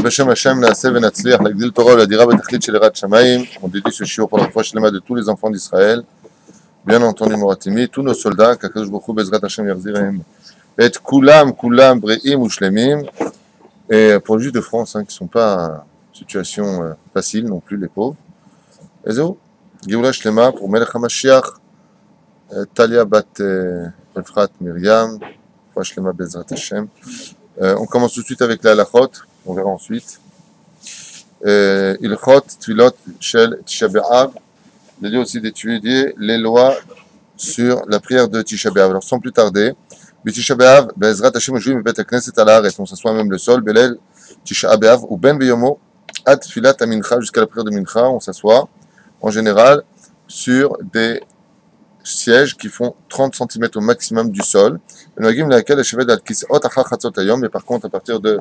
בשם השם נעשה ונצליח להגדיל תורה ולדירה בתכלית של יראת שמיים. On dédie ce shiur pour la foi shlema de tous les enfants d'Israël. Bien entendu, Moratimi, tous nos soldats, qu'Akadosh Baruch Hu Bezrat Hashem Yarzirem, et kulam bre'im ou shlemim. Et pour les Juifs de France, qui ne sont pas en situation facile non plus, les pauvres. Ezo, Géoula Shlema pour Melech HaMashiach, Talia Bat Efrat Myriam, foi Shlema Bezrat Hashem. On commence tout de suite avec la halachot, on verra ensuite. Ilchot, Tvilot, Shel, Tisha B'Av. Il y a aussi d'étudier les lois sur la prière de Tisha B'Av. Alors sans plus tarder, Tisha B'Av, Bezrat Hashem, Jouim et Bet HaKnesset à l'Aaretz, on s'assoit même le sol, Belel, Tisha B'Av, ou Ben Beyomo, Ad Filat Amincha, jusqu'à la prière de Mincha, on s'assoit en général sur des sièges qui font 30 cm au maximum du sol. Mais par contre, à partir de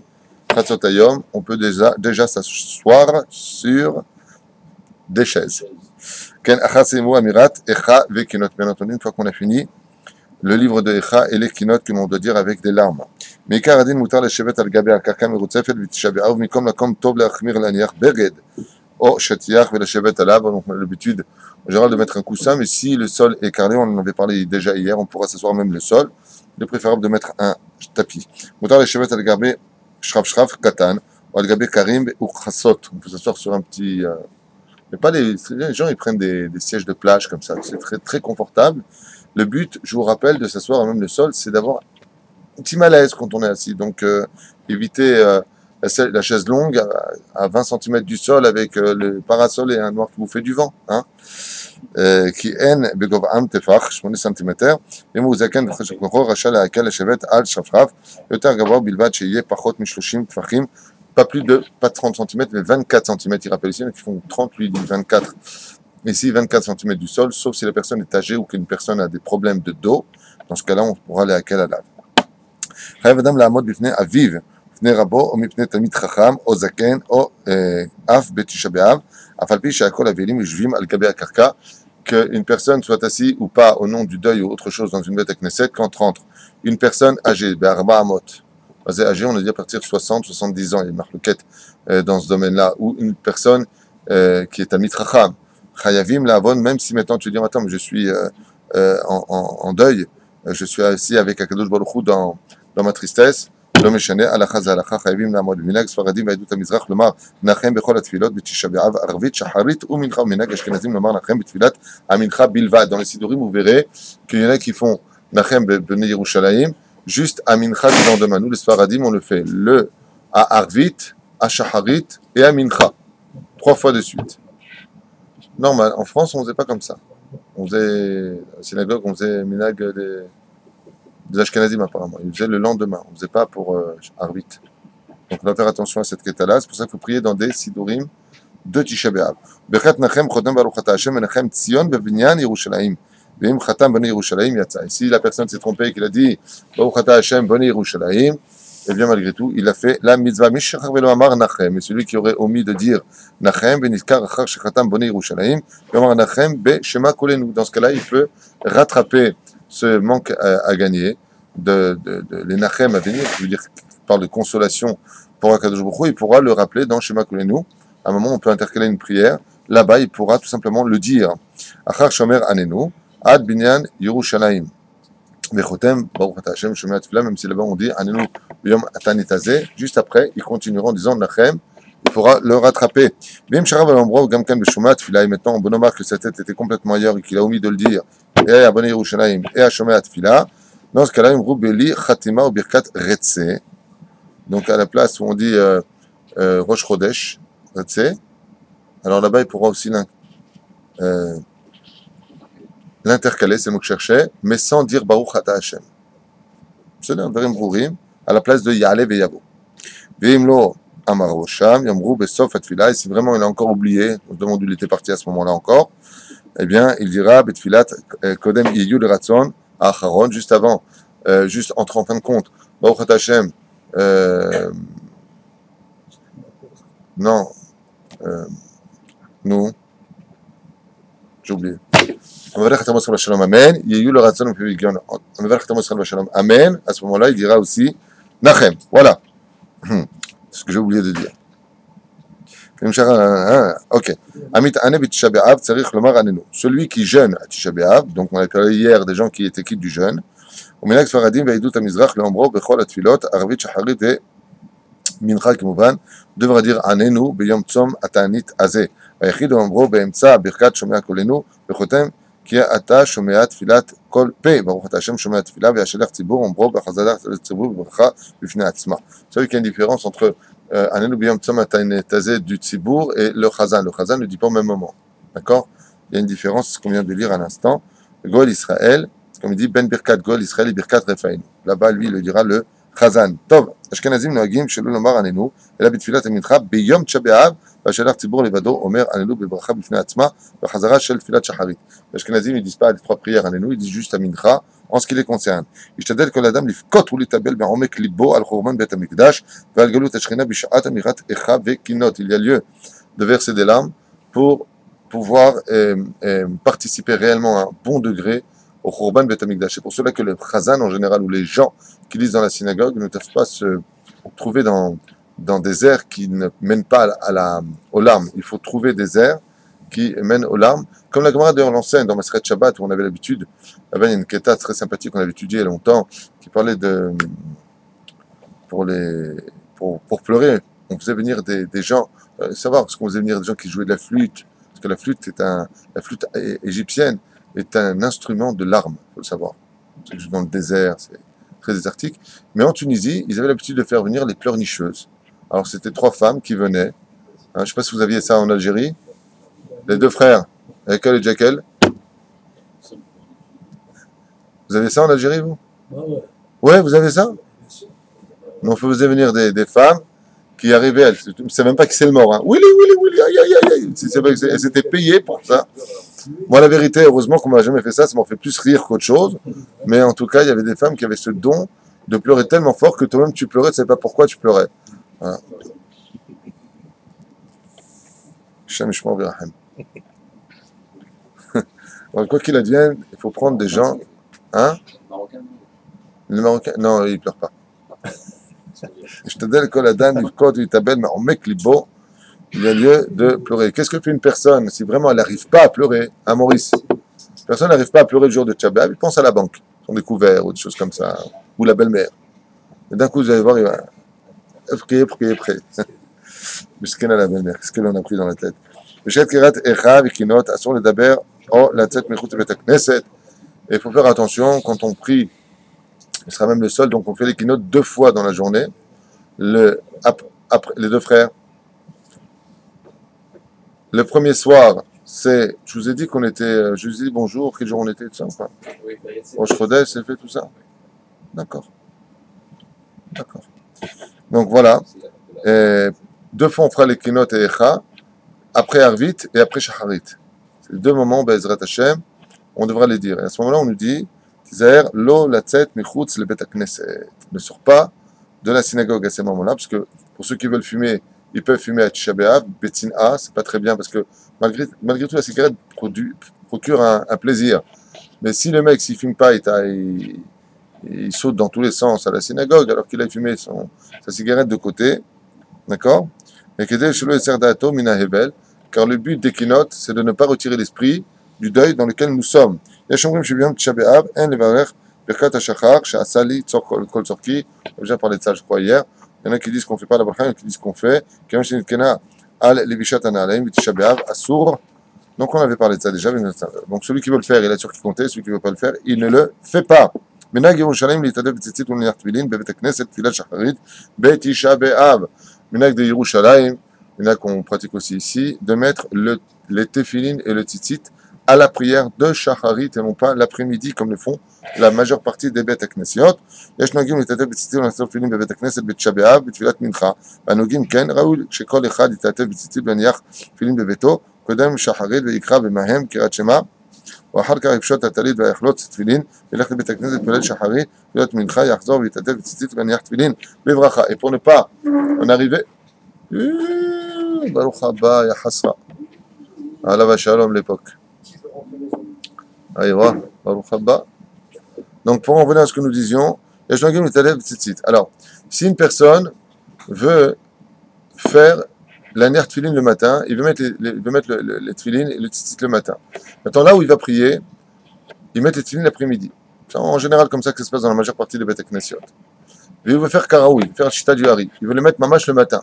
Chatzot Hayom, on peut déjà s'asseoir sur des chaises. Bien entendu, une fois qu'on a fini le livre de Echa et les kinot que l'on doit dire avec des larmes. Donc, l'habitude en général de mettre un coussin, mais si le sol est carré, on en avait parlé déjà hier, on pourra s'asseoir même le sol. Il est préférable de mettre un tapis. On peut s'asseoir sur un petit... mais pas les gens, ils prennent des sièges de plage comme ça, c'est très, très confortable. Le but, je vous rappelle, de s'asseoir même le sol, c'est d'avoir un petit malaise quand on est assis. Donc, éviter... la chaise longue à 20 cm du sol avec le parasol et un noir qui vous fait du vent. Qui en begov'am tefach 8 cm. אם הוא זקן וחשב כוחו רשאי להקל לשבת על שפרף יותר גבוה בלבד שיהיה פחות מ-30 טפחים, pas de 30 cm mais 24 cm. Il rappelle ici qui font 30, lui dit 24. Ici 24 cm du sol, sauf si la personne est âgée ou qu'une personne a des problèmes de dos. Dans ce cas-là, on pourra aller à quel alave. חייב אדם לעמוד בפני אביו מפני רבו או מפני תלמיד חכם או זקן או אף בתשעה באב, אף על פי שהכל אבלים יושבים על גבי הקרקע, qu'une personne soit assise ou pas au nom du deuil ou autre chose dans une bête Knesset, quand rentre une personne âgée, Be'arba Amot, âgée, on a dit à partir de 60, 70 ans, il y a une marloquette dans ce domaine-là, ou une personne qui est Tamid Chacham, Chayavim La'avon, même si maintenant tu dis, attends, mais je suis en deuil, je suis assis avec Akadosh Baruch Hu dans ma tristesse, לא משנה, הלכה זה הלכה, חייבים לעמוד במנהג ספרדים ועדות המזרח, לומר נחם בכל התפילות בתשעה באב, ערבית, שחרית ומנחה, ומנהג אשכנזים לומר נחם בתפילת המנחה בלבד. Dans les sidurim, vous verrez qu'il y en a qui font נחם בבני ירושלים, juste à mincha du lendemain. Nous, les sfaradim, on le fait le à arvit, à shaharit et à mincha, 3 fois de suite. Normal, en France, on ne faisait pas comme ça. On faisait, à la synagogue, on faisait minhag des Ashkenazim apparemment. Ils faisaient le lendemain. On ne faisait pas pour Arvit. Donc on doit faire attention à cette quête-là. C'est pour ça qu'il faut prier dans des sidurim de Tisha B'Av. Bechat Nachem Chodem Baruch Ata Hashem Menachem Tzion Bebinyan Yerushalayim. Ve'im Chatam Bani Yerushalayim Yatsa. Et si la personne s'est trompée et qu'il a dit Baruch Ata Hashem Bani Yerushalayim, eh bien malgré tout, il a fait la mitzvah Mishachar Velo Amar Nachem. Et celui qui aurait omis de dire Nachem Benizkar Achar Shechatam Bani Yerushalayim, Amar Nachem Be Shema Kolenu. Dans ce cas-là, il peut rattraper ce manque à gagner, les nachem à venir, je veux dire, qui parle de consolation pour Akadosh Baruch Hu, il pourra le rappeler dans Shema Kolenu. À un moment, on peut intercaler une prière. Là-bas, il pourra tout simplement le dire. Achar Shomer Anenu, Ad Binyan Yerushalayim. Vechotem, Baruch Ata Hashem, Shomer Atfila, même si là-bas on dit Anenu B'yom Atanitazeh, juste après, il continuera en disant nachem, il pourra le rattraper. Bim Sharav Al-Ambro, Gamkan B'Shomer Atfila, et maintenant, on remarque que sa tête était complètement ailleurs et qu'il a omis de le dire, et à Bani Yerushalayim, et à Shomer Atfila. Dans ce cas-là, Imrou Beli Khatima ou Birkat Retse. Donc à la place où on dit Rosh Chodesh, Retse, alors là-bas il pourra aussi l'intercaler, c'est le mot que je cherchais, mais sans dire Baruch Ata Hashem. C'est un Verim Brourim, à la place de Ya'ale ve Yavo. Veimlo Amar Rosham, Yamrou Besof Atfila, et si vraiment il a encore oublié, on se demande où il était parti à ce moment-là encore, eh bien il dira Betfilat Kodem Yeyul Ratzon, Acharon, juste avant, juste entre en fin de compte, Baruch Ata Hashem, non, nous, j'ai oublié. Amen, Amen, à ce moment-là, il dira aussi Nachem, voilà, c'est ce que j'ai oublié de dire. Ok. Amit ane b'tisha b'av, tzarich lomar anenu. Celui qui jeûne à Tisha b'av, donc on a parlé hier des gens qui étaient quittes du jeûne, ומנהג ספרדים ועדות המזרח לאומרו בכל התפילות, ערבית, שחרית ומנחה כמובן, devra dire עננו ביום צום התענית הזה. היחיד אומרו באמצע ברכת שומע קולנו, וחותם כי אתה שומע תפילת כל פה, ברוך אתה השם שומע תפילה, והשלח ציבור אומרו בחזרת ציבור בברכה בפני עצמה. Vous savez qu'il y a une différence entre עננו ביום צום התענית הזה du ציבור et le chazan. Le chazan ne dit pas au même moment. D'accord? Il y a une différence, c'est ce qu'on vient de lire à l'instant. Goël Israël, comme il dit, Ben Birkat Goël Israël et Birkat Refaïn. Là-bas, lui, il le dira le Chazan. Tov, Ashkenazim Noagim, Shelou Lomar Anenu, et la Bitfilat Emincha, Beyom Tchabéav, Vachelach Tibur Levado, Omer Anenu, Bebracha Bifne Atzma, Vachazara Shel Tfilat Shacharit. Ashkenazim, ils disent pas les trois prières Anenu, ils disent juste Amincha, en ce qui les concerne. Ishtadel Kol Adam Lifkot ou Litabel Be'omek Libo, Al Khurban Bet Amikdash, Val Galut Ashkena Bishat Amirat Echa Vekinot. Il y a lieu de verser des larmes pour pouvoir participer réellement à un bon degré au Khurban Bet Amikdash. C'est pour cela que le Chazan en général, ou les gens qui lisent dans la synagogue, ne doivent pas se trouver dans des airs qui ne mènent pas aux larmes. Il faut trouver des airs qui mènent aux larmes. Comme la Gemara d'ailleurs l'enseigne dans Maseret Shabbat, où on avait l'habitude, il y avait une keta très sympathique qu'on avait étudiée il y a longtemps, qui parlait de pour pleurer. On faisait venir des gens, savoir ce qu'on faisait venir des gens qui jouaient de la flûte, parce que la flûte égyptienne est un instrument de larmes, il faut le savoir. C'est dans le désert, c'est très désertique. Mais en Tunisie, ils avaient l'habitude de faire venir les pleurnicheuses. Alors c'était trois femmes qui venaient. Je ne sais pas si vous aviez ça en Algérie. Les deux frères, Ekel et Jekyll. Vous avez ça en Algérie, vous? Ouais, vous avez ça? Donc, vous faisait venir des femmes qui arrivaient, elles ne savaient même pas qui c'est le mort. Hein. Willy, aïe, aïe, aïe. Elles étaient payées pour ça. Moi, la vérité, heureusement qu'on m'a jamais fait ça, ça m'en fait plus rire qu'autre chose. Mais en tout cas, il y avait des femmes qui avaient ce don de pleurer tellement fort que toi-même tu pleurais, tu ne savais pas pourquoi tu pleurais. Voilà. Donc, quoi qu'il advienne, il faut prendre des gens. Hein? Les Marocains? Non, ils ne pleurent pas. Je te donne que la dame, il y a lieu de pleurer. Qu'est-ce que fait une personne si vraiment elle n'arrive pas à pleurer? À Maurice, personne n'arrive pas à pleurer le jour de Tchabab, il pense à la banque, son découvert ou des choses comme ça, ou la belle-mère. Et d'un coup, vous allez voir, il va prier. Miskin à la belle-mère, qu'est-ce que l'on a pris dans la tête? Et il faut faire attention quand on prie, ce sera même le seul, donc on fait les kinotes 2 fois dans la journée. Après, les deux frères. Le premier soir, c'est, je vous ai dit qu'on était, je vous ai dit bonjour, quel jour on était, tout ça ou pas? Oui, Rosh Chodesh, c'est fait tout ça? D'accord. Donc voilà. Et 2 fois on fera les kinot et Echa, après Arvit et après Shacharit. C'est 2 moments, Be'ezrat Hashem, on devra les dire. Et à ce moment-là, on nous dit, Tizaher, lo latzet michutz le bet hakneset. Ne sort pas de la synagogue à ces moments-là, parce que pour ceux qui veulent fumer, ils peuvent fumer à Tisha B'Av, Betzina, c'est pas très bien, parce que malgré tout, la cigarette procure un plaisir. Mais si le mec, s'il fume pas, il saute dans tous les sens à la synagogue, alors qu'il a fumé sa cigarette de côté, d'accord? Et Kedel Shelo Eser Da'ato Mina Hevel, car le but des keynotes, c'est de ne pas retirer l'esprit du deuil dans lequel nous sommes. Yashomrim Shibiyam Tisha B'Av, En Levarech, Birkat HaShachar, Sha'asali Tzor Kol Tzorki, on a déjà parlé de ça, je crois, hier. Il y en a qui disent qu'on ne fait pas la bracha, il y en a qui disent qu'on fait. Kama Shenitkena Al Levishat Ana'alaim, Tisha B'Av, Asur. Donc on avait parlé de ça déjà. Donc celui qui veut le faire, il a sûr qu'il comptait. Celui qui ne veut pas le faire, il ne le fait pas. Menag Yerushalayim, L'Itadev Tzitzit, L'Uniach Tvilin, Bevet HaKnesset, Tfilat Shacharit, Betisha B'Av. Menag de Yerushalayim, il y en a qu'on pratique aussi ici, de mettre les Tefilin et le Tzitzit à la prière de Shacharit et non pas l'après-midi comme le font la majeure partie des בית הכנסיות. יש נוהגים להתעטף בציצית ולעשות תפילין בבית הכנסת בתשעה באב בתפילת מנחה, והנוהגים כן ראוי שכל אחד יתעטף בציצית ויניח תפילין בביתו קודם שחרית ויקרא במהם קריאת שמע ואחר כך יפשוט הטלית ויחלוץ תפילין וילך לבית הכנסת להתפלל שחרית תפילת מנחה יחזור ויתעטף בציצית ויניח תפילין בברכה. Et pour ne pas en arriver ברוך הבא יא חסרה עליו השלום l'époque. Aïwa, Baruch Haba. Donc, pour en revenir à ce que nous disions, alors, si une personne veut faire l'anière tefillin le matin, il veut mettre les tefillin et le tzitzit le matin. Maintenant, là où il va prier, il met les tefillin l'après-midi. C'est en général comme ça que ça se passe dans la majeure partie des Beit Knessiot. Et il veut faire karaoui, faire chita du hari. Il veut le mettre mamash le matin.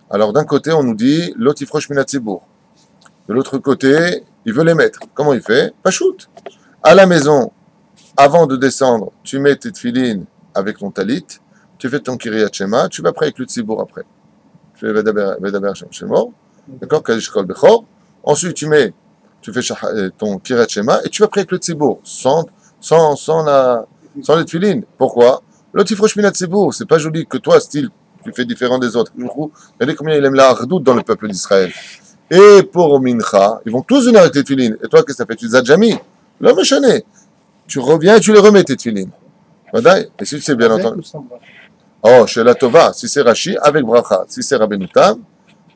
Alors d'un côté, on nous dit lotifrosh minat tzibour. De l'autre côté, il veut les mettre. Comment il fait? Pas shoot. À la maison, avant de descendre, tu mets tes tefillin avec ton talit, tu fais ton kiriyat shema, tu vas après avec le tzibour après. Tu fais vedaber shemor, d'accord? Kadish kol bechor. Ensuite, tu fais ton kiriyat shema et tu vas après avec le tzibour, sans les tefillin. Pourquoi? Lotifrosh minat tzibour, c'est pas joli que toi, style, tu fais différent des autres. Regardez combien il aime la hardout dans le peuple d'Israël. Et pour Mincha, ils vont tous venir avec tes tefillin. Et toi, qu'est-ce que ça fait? Tu les as déjà mis. L'homme est chané. Tu reviens et tu les remets tes tefillin. Et si c'est bien entendu. Oh, chez la Tova, si c'est Rashi, avec Bracha. Si c'est Rabbeinu Tam,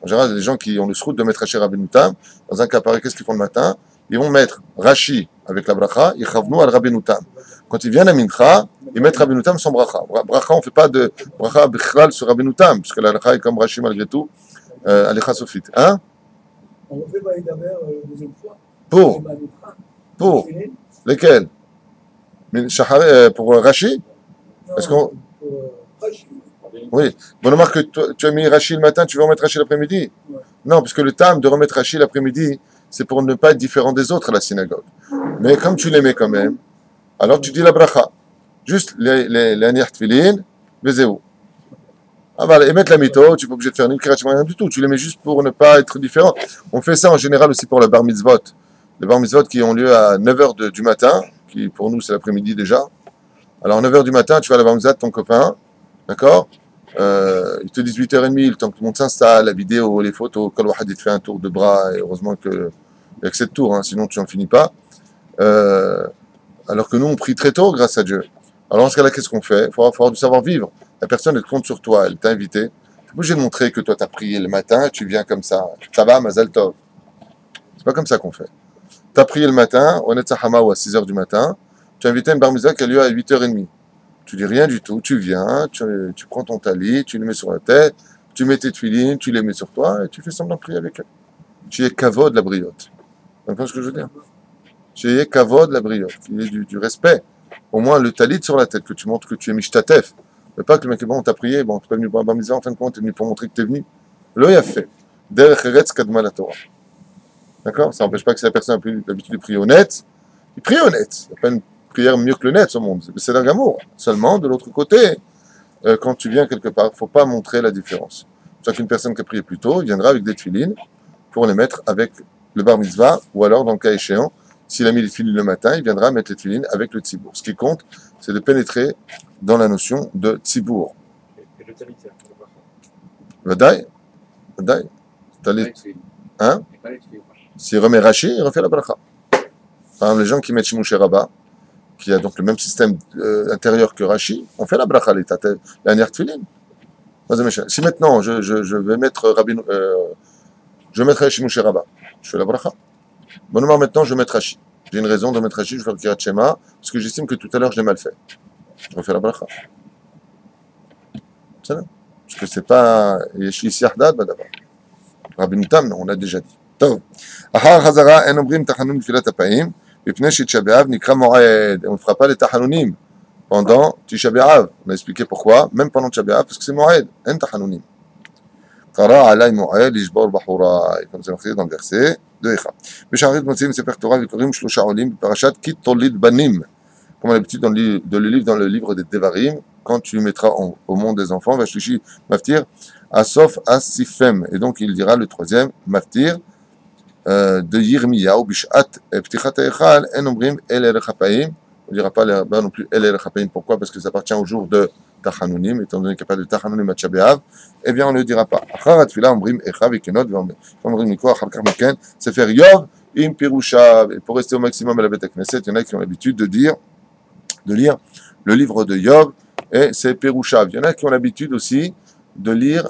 en général, il y a des gens qui ont le srout de mettre Rashi Rabbeinu Tam. Dans un cas pareil, qu'est-ce qu'ils font le matin? Ils vont mettre Rashi avec la Bracha, ils chavnu al Rabbeinu Tam. Quand ils viennent à Mincha, ils mettent Rabbeinu Tam sans Bracha. Bracha, on ne fait pas de Bracha Bichlal sur Rabbeinu Tam, puisque la Bracha est comme Rashi malgré tout, Alecha Sofit. Hein? On fait Baïdaber deuxième fois. Pour lesquels? Pour Rashi? Est-ce qu'on... Oui. Bon, remarque que tu as mis Rashi le matin, tu veux remettre Rashi l'après-midi? Ouais. Non, parce que le tam de remettre Rashi l'après-midi, c'est pour ne pas être différent des autres à la synagogue. Mais comme tu les mets quand même, alors tu dis la bracha. Juste les anières tefillin, vezéou. Ah bah, et mettre la mito, tu n'es pas obligé de faire ni le rien du tout. Tu les mets juste pour ne pas être différent. On fait ça en général aussi pour le bar mitzvot. Les bar mitzvot qui ont lieu à 9h du matin, qui pour nous c'est l'après-midi déjà. Alors à 9h du matin, tu vas à la bar mitzvah de ton copain, d'accord? Ils te disent 8h30, le temps que tout le monde s'installe, la vidéo, les photos, Kol Wahad il te fait un tour de bras, et heureusement qu'il n'y a que 7 tours, hein, sinon tu n'en finis pas. Alors que nous, on prie très tôt, grâce à Dieu. Alors, dans ce cas-là, qu'est-ce qu'on fait? Il faut avoir du savoir-vivre. La personne, elle compte sur toi, elle t'a invité. Tu n'es pas obligé de montrer que toi, tu as prié le matin, tu viens comme ça. Ça va, Mazal Tov. C'est pas comme ça qu'on fait. Tu as prié le matin, on est à ou à 6h du matin, tu as invité une bar mitzvah qui a lieu à 8h30. Tu dis rien du tout, tu viens, tu prends ton talit, tu le mets sur la tête, tu mets tes tefillin, tu les mets sur toi et tu fais semblant de prier avec eux. Tu es kavod la briotte. Tu comprends ce que je veux dire? Tu es kavod la briotte, il y a du respect. Au moins le talit sur la tête, que tu montres que tu es mishtatef. Mais pas que le mec est bon, on t'a prié, bon, tu n'es pas venu pour un bar mitzvah, en fin de compte, tu es venu pour montrer que tu es venu. Le y a fait. Derech eretz kadma la Torah. D'accord? Ça n'empêche pas que si la personne a l'habitude de prier honnête, il prie honnête. Il n'y a pas une prière mieux que le net au monde. C'est d'un gamour. Seulement, de l'autre côté, quand tu viens quelque part, il ne faut pas montrer la différence. C'est qu'une personne qui a prié plus tôt, il viendra avec des tefillin pour les mettre avec le bar mitzvah, ou alors, dans le cas échéant, s'il a mis les tefillin le matin, il viendra mettre les tefillin avec le tzibour. Ce qui compte, c'est de pénétrer dans la notion de tzibour. Et le talit, c'est Vadaï, vadaï. Talit. Hein? S'il remet Rashi, il refait la bracha. Par exemple, les gens qui mettent Shimush Rabba, qui a donc le même système intérieur que Rashi, on fait la bracha, la nière tefillin. Si maintenant je vais mettre je mettrai Shimush Rabba, je fais la bracha. Bon, maintenant je vais mettre Rashi. J'ai une raison de mettre Rashi, je vais faire le Kirat Shema, parce que j'estime que tout à l'heure je l'ai mal fait. Je refais la bracha. C'est ça? Parce que c'est pas Yeshi Siahdad, d'abord. Rabbeinu Tam, on l'a déjà dit. טוב, אחר חזרה אין אומרים תחנון בתפילת הפעים, מפני שתשעה באב נקרא מועד. On ne fera pas les תחנונים pendant תשעה באב. On a expliqué pourquoi, même pendant תשעה באב, parce que c'est מועד, אין תחנונים. קרא עלי מועד לשבור בחוריי, comme c'est marqué dans le verset de Echa. בשערית מוצאים ספר תורה וקוראים שלושה עולים בפרשת כי תוליד בנים. Comme on a l'habitude de le lire dans le livre des Devarim, quand tu mettras au monde des enfants, Vashlishi Maftir, Asof Asifem. Et donc il dira le troisième, Maftir, de Yirmiyahu, Bishat, Ptichat Echal, En Omrim, El Erechapaim. On ne dira pas là-bas non plus El Erechapaim. Pourquoi? Parce que ça appartient au jour de Tachanunim, étant donné qu'il n'y a pas de Tachanunim à Tchabeav. Eh bien, on ne le dira pas. Acharat Fila, Omrim, Echa, Vikenot, Omrim, Niko, Achalkar, Miken, c'est faire Yov, Im Pirusha. Et pour rester au maximum à la Beth Knesset, il y en a qui ont l'habitude de lire le livre de Yov, et c'est Pirushav. Il y en a qui ont l'habitude aussi de lire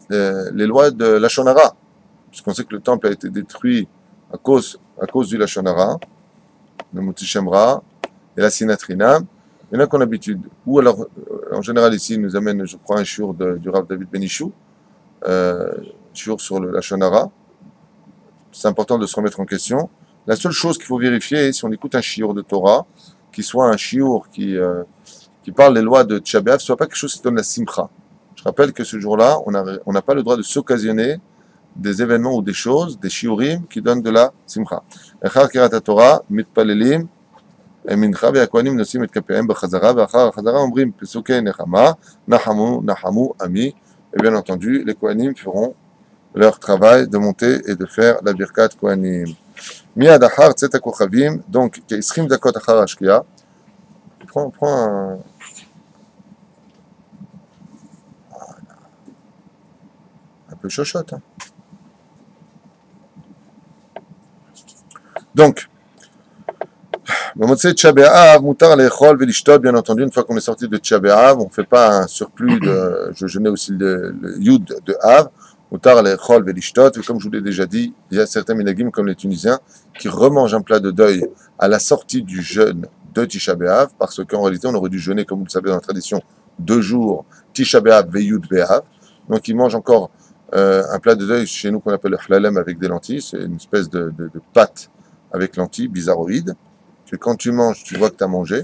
les lois de Lashon Hara, puisqu'on sait que le temple a été détruit à cause du Lashon Hara, le Moti Shemra et la Sinatrinam. Il y en a qui ont l'habitude, ou alors, en général ici, ils nous amènent, je crois, un shiur du Rav David Benichou, toujours sur le Lachon Hara. C'est important de se remettre en question. La seule chose qu'il faut vérifier, si on écoute un shiur de Torah, qui soit un shiur qui parle des lois de Tisha B'Av, ce soit pas quelque chose qui donne la simcha. Je rappelle que ce jour-là, on n'a pas le droit de s'occasionner des événements ou des choses, des shiurim qui donnent de la simcha. Echar kirat Torah, mitpalelim, mincha ve'akwanim nosim et kapeim b'chazara, ve'achar chazara omrim pesukei nechama, nahamu, nahamu, ami. Et bien entendu, les Kohanim feront leur travail de monter et de faire la birkat Kohanim. Miad achar tzet kochavim, donc, k'isrim dakot achar ashkia. Prends un peu chochotte. Hein. Donc, Tisha B'Av, mutar lechol velishtot, bien entendu, une fois qu'on est sorti de Tisha B'Av, on ne fait pas un surplus de, je jeûnais aussi le Yud de Av, mutar lechol velishtot, et comme je vous l'ai déjà dit, il y a certains minagim comme les Tunisiens qui remangent un plat de deuil à la sortie du jeûne de Tisha B'Av, parce qu'en réalité on aurait dû jeûner, comme vous le savez dans la tradition, 2 jours, Tisha B'Av ve Yud B'Av, donc ils mangent encore un plat de deuil chez nous qu'on appelle le hlalem avec des lentilles, c'est une espèce de pâte avec lentilles, bizarroïde, que quand tu manges, tu vois que tu as mangé.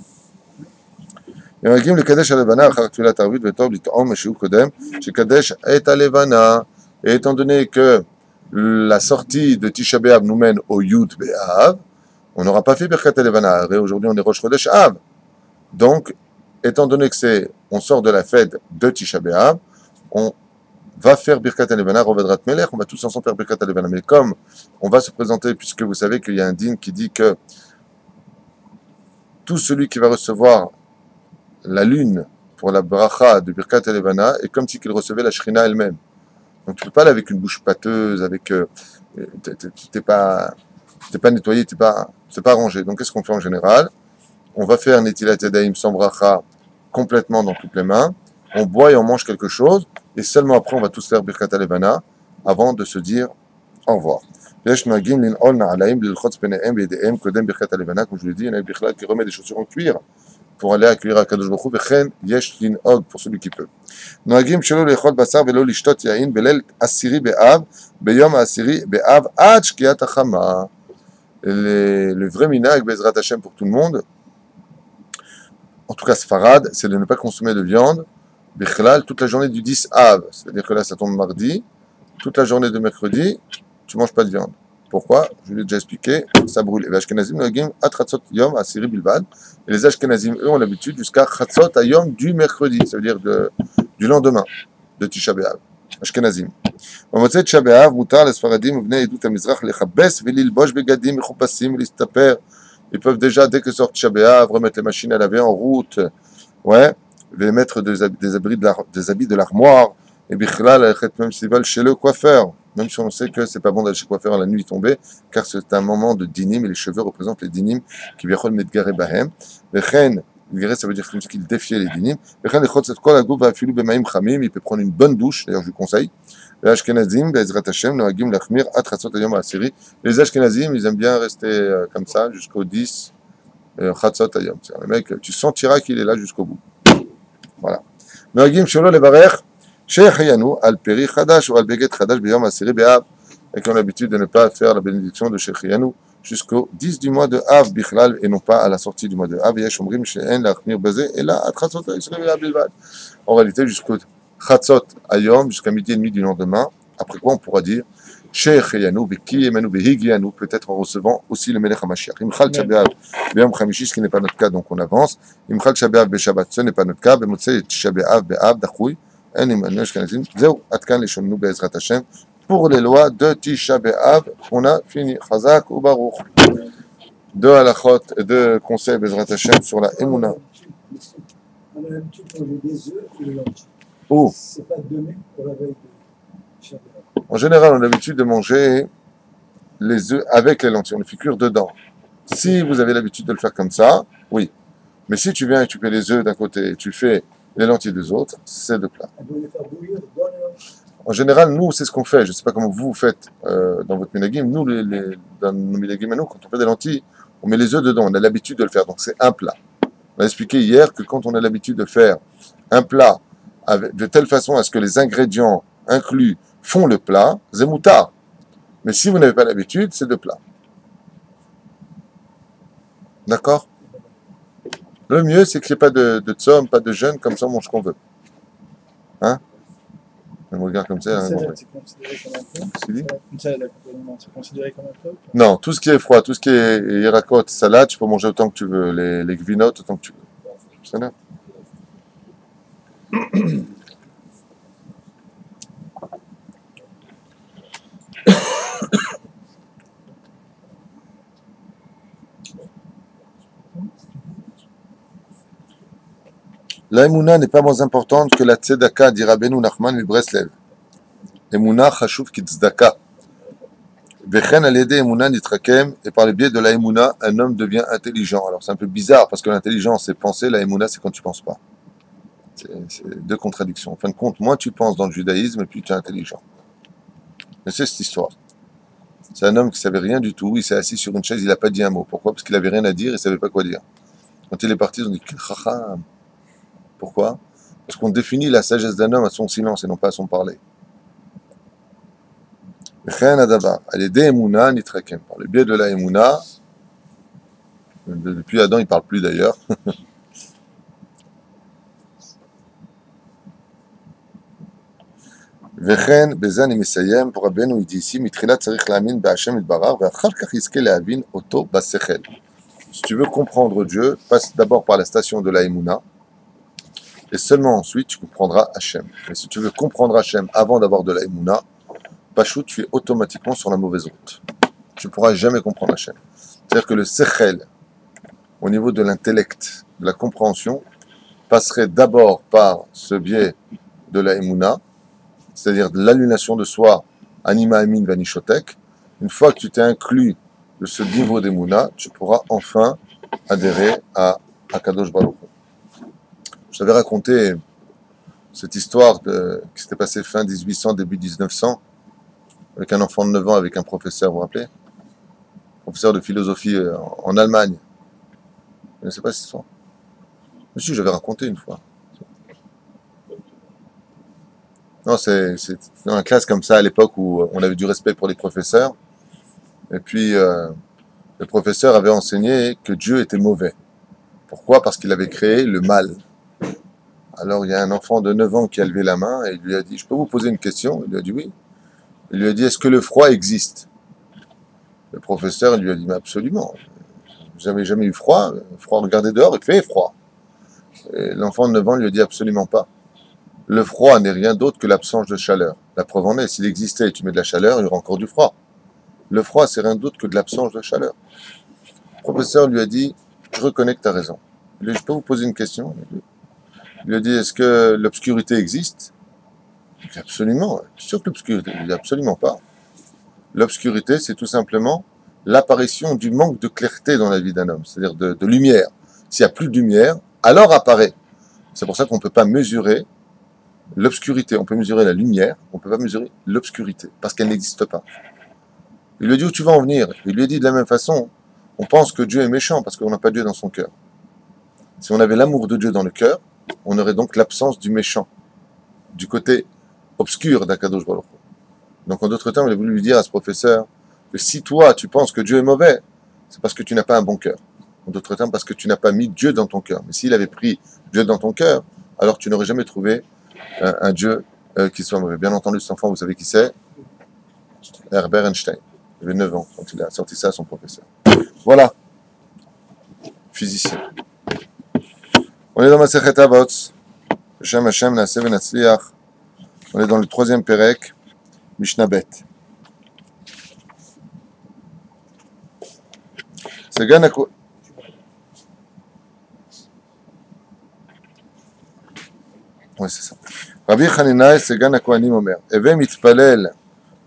Et on dit le Kadesh Alevana, Chartulat Arvit, Vetov, Litom, Meshiou Kodem, chez Kadesh est Alevana. Et étant donné que la sortie de Tisha B'Av nous mène au Yud B'Av, on n'aura pas fait Birkat Alevana. Aujourd'hui, on est Rosh Chodesh Av. Donc, étant donné que on sort de la fête de Tisha B'Av, on va faire Birkat Alevana, Rovedrat Melech, on va tous ensemble faire Birkat Alevana. Mais comme on va se présenter, puisque vous savez qu'il y a un din qui dit que tout celui qui va recevoir la lune pour la bracha de Birkat Alevana est comme si il recevait la Shrina elle-même. Donc tu ne peux pas aller avec une bouche pâteuse, avec t'es pas nettoyé, t'es pas arrangé. Donc qu'est-ce qu'on fait en général? On va faire Netilat Yadayim sans bracha complètement dans toutes les mains. On boit et on mange quelque chose, et seulement après on va tous faire Birkat Alevana avant de se dire au revoir. Comme je vous l'ai dit, il y en a qui remet des chaussures en cuir pour aller accueillir à Kadosh Baruch Hu, וכן יש לנהוג pour celui qui peut. נוהגים שלא לאכול בשר ולא לשתות יין בליל 10 באב, ביום ה10 באב עד שקיעת החמה. Le vrai minhag, Bezrat Hashem pour tout le monde, en tout cas Sfarad, c'est de ne pas consommer de viande, Bichlal, toute la journée du 10 Av, c'est-à-dire que là ça tombe mardi, toute la journée de mercredi, tu manges pas de viande. Pourquoi? Je l'ai déjà expliqué, ça brûle. Et les Ashkenazim, yom asiri bilvad. Et les Ashkenazim, eux, ont l'habitude jusqu'à chatzot ayom du mercredi, ça veut dire du lendemain de Tisha B'Av. Ashkenazim. במוצאי תשעה באב מותר לספרדים ובני עדות המזרח לכבס וללבוש בגדים מחופשים ולהסתפר. Ils peuvent déjà, dès que sort Tisha B'Av, remettre les machines à laver en route, ouais, et mettre des habits de l'armoire, et bichlal, même s'ils veulent chez le coiffeur, même si on sait que c'est pas bon d'aller chez le coiffeur à la nuit tombée, car c'est un moment de dinim, et les cheveux représentent les dinim, qui viachol medgare bahem. Vechen, medgare, ça veut dire qu'il défiait les dinim. Vechen, les chotz et kol agou va filu bemaim chamim, il peut prendre une bonne douche, d'ailleurs je vous conseille. Les Ashkenazim, Bezrat Hashem, noagim lachmir, atratzot ayom asiri. Les Ashkenazim, ils aiment bien rester comme ça, jusqu'au 10, chatzot ayom. Le mec, tu sentiras qu'il est là jusqu'au bout. Voilà. Noagim shelo levarech, Shechayanou, al peri chadash ou al beget chadash b'yom asiri be'av, et qui ont l'habitude de ne pas faire la bénédiction de Shechayanou jusqu'au 10 du mois de Av bichlal et non pas à la sortie du mois de Av. Yesh omrim she'en lachmir beze et là atratzot ayom bilvad. En réalité, jusqu'au chatzot ayom, jusqu'à midi et demi du lendemain, après quoi on pourra dire Shechayanou v'kiyemanu v'higianu, peut-être en recevant aussi le Melech HaMashiach. Imchal Tisha b'yom chamishi, ce qui n'est pas notre cas, donc on avance. Imchal Tisha b'av b'shabbat, ce n'est pas notre cas. B'motzei Tisha b'av b'av dachui. Pour les lois de Tisha B'Av, on a fini. Chazak ou Baruch. Deux halachot et deux conseils Bezrat Hashem sur la Emouna. On a l'habitude de manger des œufs et des lentilles. Oh. C'est pas donné pour la veille de Tisha B'Av. En général, on a l'habitude de manger les œufs avec les lentilles. On les fait cuire dedans. Si vous avez l'habitude de le faire comme ça, oui. Mais si tu viens et tu fais les œufs d'un côté et tu fais les lentilles des autres, c'est de plat. On doit les faire bouillir dans les lentilles. En général, nous, c'est ce qu'on fait. Je ne sais pas comment vous faites dans votre minagim. Nous, dans nos minagim, quand on fait des lentilles, on met les œufs dedans. On a l'habitude de le faire. Donc, c'est un plat. On a expliqué hier que quand on a l'habitude de faire un plat de telle façon à ce que les ingrédients inclus font le plat, zemoutar. Mais si vous n'avez pas l'habitude, c'est de plat. D'accord? Le mieux, c'est qu'il n'y ait pas de tsom, pas de jeûne, comme ça on mange ce qu'on veut. Hein? On me regarde comme ça. Hein, Salade, c'est considéré comme un plat. c'est dit? Une salade d'accompagnement, c'est considéré comme un plat ou pas? Non, tout ce qui est froid, tout ce qui est irakot, salade, tu peux manger autant que tu veux. Les gvinotes, autant que tu veux. C'est là. La émouna n'est pas moins importante que la tzedaka, dit Rabbeinu Nachman mi Breslev. Émouna chashuv ki tzedaka. Vechen al yedei émouna nitrakem, et par le biais de la émouna, un homme devient intelligent. Alors c'est un peu bizarre, parce que l'intelligence c'est penser, la émouna c'est quand tu penses pas. C'est deux contradictions. En fin de compte, moins tu penses dans le judaïsme, et plus tu es intelligent. Mais c'est cette histoire. C'est un homme qui savait rien du tout, il s'est assis sur une chaise, il n'a pas dit un mot. Pourquoi? Parce qu'il avait rien à dire, il savait pas quoi dire. Quand il est parti, ils ont dit Chacham. Pourquoi? Parce qu'on définit la sagesse d'un homme à son silence et non pas à son parler. Par le biais de la émouna, depuis Adam, il ne parle plus d'ailleurs. וכן, בזה אני מסיים, pour רבנו il dit ici, מתחילה צריך להאמין בהשם יתברך, ואחר כך יזכה להבין אותו בשכל. Si tu veux comprendre Dieu, passe d'abord par la station de la émouna, et seulement ensuite tu comprendras Hachem. Mais si tu veux comprendre Hachem avant d'avoir de la émouna, Pachou, tu es automatiquement sur la mauvaise route. Tu ne pourras jamais comprendre Hachem. C'est-à-dire que le sechel, au niveau de l'intellect, de la compréhension, passerait d'abord par ce biais de la émouna, c'est-à-dire de l'annulation de soi, anima amin vanishotek. Une fois que tu t'es inclus de ce niveau d'émouna, tu pourras enfin adhérer à Akadosh Baruch Hu. Je t'avais raconté cette histoire qui s'était passée fin 1800, début 1900, avec un enfant de 9 ans, avec un professeur, vous vous rappelez? Professeur de philosophie en Allemagne. Vous ne connaissez pas cette histoire? Monsieur, j'avais raconté une fois. Non, c'est dans une classe comme ça, à l'époque où on avait du respect pour les professeurs. Et puis, le professeur avait enseigné que Dieu était mauvais. Pourquoi? Parce qu'il avait créé le mal. Alors, il y a un enfant de 9 ans qui a levé la main et il lui a dit, je peux vous poser une question? Il lui a dit oui. Il lui a dit, est-ce que le froid existe? Le professeur lui a dit, mais absolument. Vous n'avez jamais eu froid? Froid, regardez dehors, il fait froid. Et l'enfant de 9 ans lui a dit, absolument pas. Le froid n'est rien d'autre que l'absence de chaleur. La preuve en est, s'il existait et tu mets de la chaleur, il y aura encore du froid. Le froid, c'est rien d'autre que de l'absence de chaleur. Le professeur lui a dit, je reconnais que tu as raison. Il lui a dit, je peux vous poser une question? Il lui a dit, est-ce que l'obscurité existe? Il dit, absolument. Je suis sûr que l'obscurité, il dit, absolument pas. L'obscurité, c'est tout simplement l'apparition du manque de clarté dans la vie d'un homme, c'est-à-dire de lumière. S'il n'y a plus de lumière, alors apparaît. C'est pour ça qu'on ne peut pas mesurer l'obscurité. On peut mesurer la lumière, on ne peut pas mesurer l'obscurité, parce qu'elle n'existe pas. Il lui dit, où tu vas en venir? Il lui dit de la même façon, on pense que Dieu est méchant parce qu'on n'a pas Dieu dans son cœur. Si on avait l'amour de Dieu dans le cœur, on aurait donc l'absence du méchant, du côté obscur d'Akadosh Baruch Hu. Donc en d'autres termes, il a voulu lui dire à ce professeur que si toi tu penses que Dieu est mauvais, c'est parce que tu n'as pas un bon cœur. En d'autres termes, parce que tu n'as pas mis Dieu dans ton cœur. Mais s'il avait pris Dieu dans ton cœur, alors tu n'aurais jamais trouvé un Dieu qui soit mauvais. Bien entendu, cet enfant, vous savez qui c'est? Herbert Einstein. Il avait 9 ans quand il a sorti ça à son professeur. Voilà. Physicien. On est dans Masechet Avot. Hashem Hashem Naaseh V'Natzliach. On est dans le 3e Pérek, Mishnah Bet. C'est Ganako. Oui, c'est ça. Rabbi Chanina, Segan HaKohanim Omer, Eve mitpalel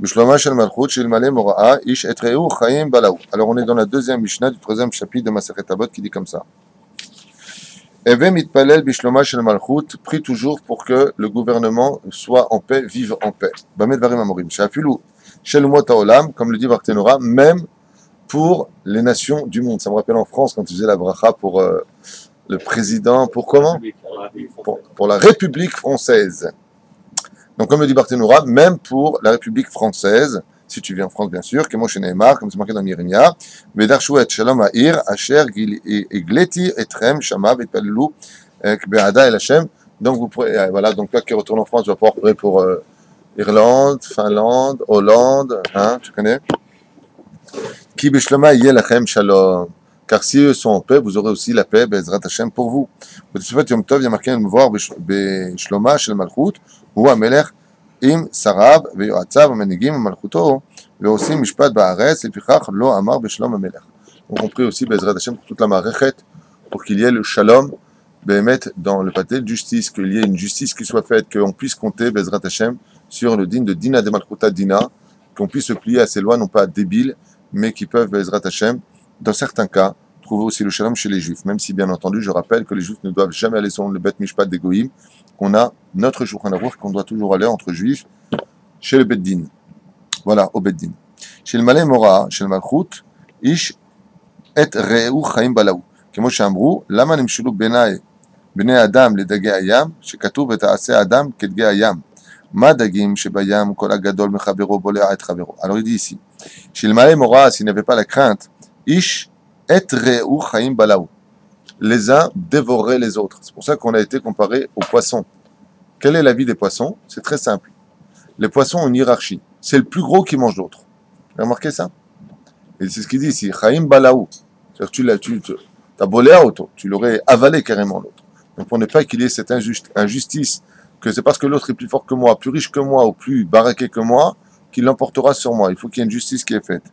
b'shloma shel malchut shilmale mora'a ish et re'u chaim balaou. Alors on est dans la 2e Mishnah du 3e chapitre de Masechet Avot qui dit comme ça. Eve mitpalel b'shloma shel malchut, prie toujours pour que le gouvernement soit en paix, vive en paix. Bamed varim amorim. Shafilu shel umot haolam, comme le dit Barthénora, même pour les nations du monde. Ça me rappelle en France quand tu faisais la bracha pour le président, pour comment? Pour la République française. Donc, comme le dit Barthénoura, même pour la République française, si tu viens en France, bien sûr, que moi chez Neymar, comme c'est marqué dans Mirimia, Vedarshu et Shalom Ha'ir, Asher Igleti Etrem Shama Vepallu Be'ada El Hashem. Donc, vous pourrez, voilà, donc toi qui retourne en France, tu vas pouvoir prier pour Irlande, Finlande, Hollande, hein, tu connais? Ki Bishloma Yelachem Shalom. Car si eux sont en paix, vous aurez aussi la paix, Bezrat Hashem, pour vous. De ce fait, Yom Tov, il y a marqué me voir Bishloma Shel Malchut, ou Amelech Im Sarab, Veyoatzav, Menigim, Malchuto, Veosim Mishpat Baaretz, et Pichach, Lo Amar Bishlom Amelech. Donc on prie aussi Bezrat Hashem pour toute la Marechet, pour qu'il y ait le Shalom, Behemet, dans le pâté de justice, qu'il y ait une justice qui soit faite, qu'on puisse compter Bezrat Hashem sur le din de Dina de Malchuta Dina, qu'on puisse se plier à ces lois, non pas débiles, mais qui peuvent Bezrat Hashem, dans certains cas, trouver aussi le shalom chez les juifs, même si bien entendu je rappelle que les juifs ne doivent jamais aller selon le Bet Mishpat des Goïm, qu'on a notre Shulchan Aruch qu'on doit toujours aller entre juifs chez le Bet Din. Voilà, au Bet Din. Chez le Malay Mora, chez le Malchut, Ish et Re'u Chaim Balaou. Kemoshe Amrou, Lama Nimshulu Benai, Bnei Adam le Dagei Ayam, Shekatuv et Taaseh Adam Kedgei Ayam. Ma Dagim Shebayam Kol Agadol Mechavero Bolea et Chavero. Alors il dit ici, chez le Malay Mora, s'il n'y avait pas la crainte, Ish et Re'u Chaim Balaou. Les uns dévoraient les autres. C'est pour ça qu'on a été comparé aux poissons. Quelle est la vie des poissons? C'est très simple. Les poissons ont une hiérarchie. C'est le plus gros qui mange l'autre. Vous avez remarqué ça? Et c'est ce qu'il dit ici. Chaim Balaou. C'est-à-dire que tu as bolé à auto. Tu l'aurais avalé carrément l'autre. Donc pour ne pas qu'il y ait cette injustice, que c'est parce que l'autre est plus fort que moi, plus riche que moi, ou plus baraqué que moi, qu'il l'emportera sur moi. Il faut qu'il y ait une justice qui est faite.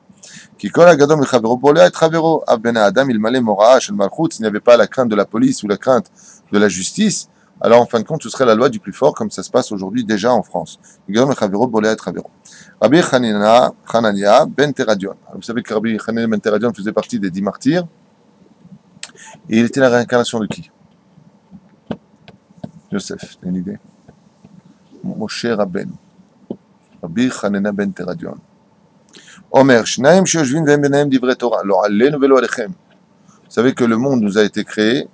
Qui kol agadol mechavero bolea et chavero. Ben Adam il malé mora shel malchut. S'il n'y avait pas la crainte de la police ou la crainte de la justice, alors en fin de compte, ce serait la loi du plus fort, comme ça se passe aujourd'hui déjà en France. Rabbi Hanania ben Teradion. Vous savez que Rabbi Hanania ben Teradion faisait partie des 10 martyrs. Et il était la réincarnation de qui? Yosef, t'as une idée? Moshe Rabbeinu. Rabbi Hanania ben Teradion. Omer, Shnaim Shioshvin Vem Benaim Divrei Torah. Alors, allez, velo alechem. Vous savez que le monde nous a été créé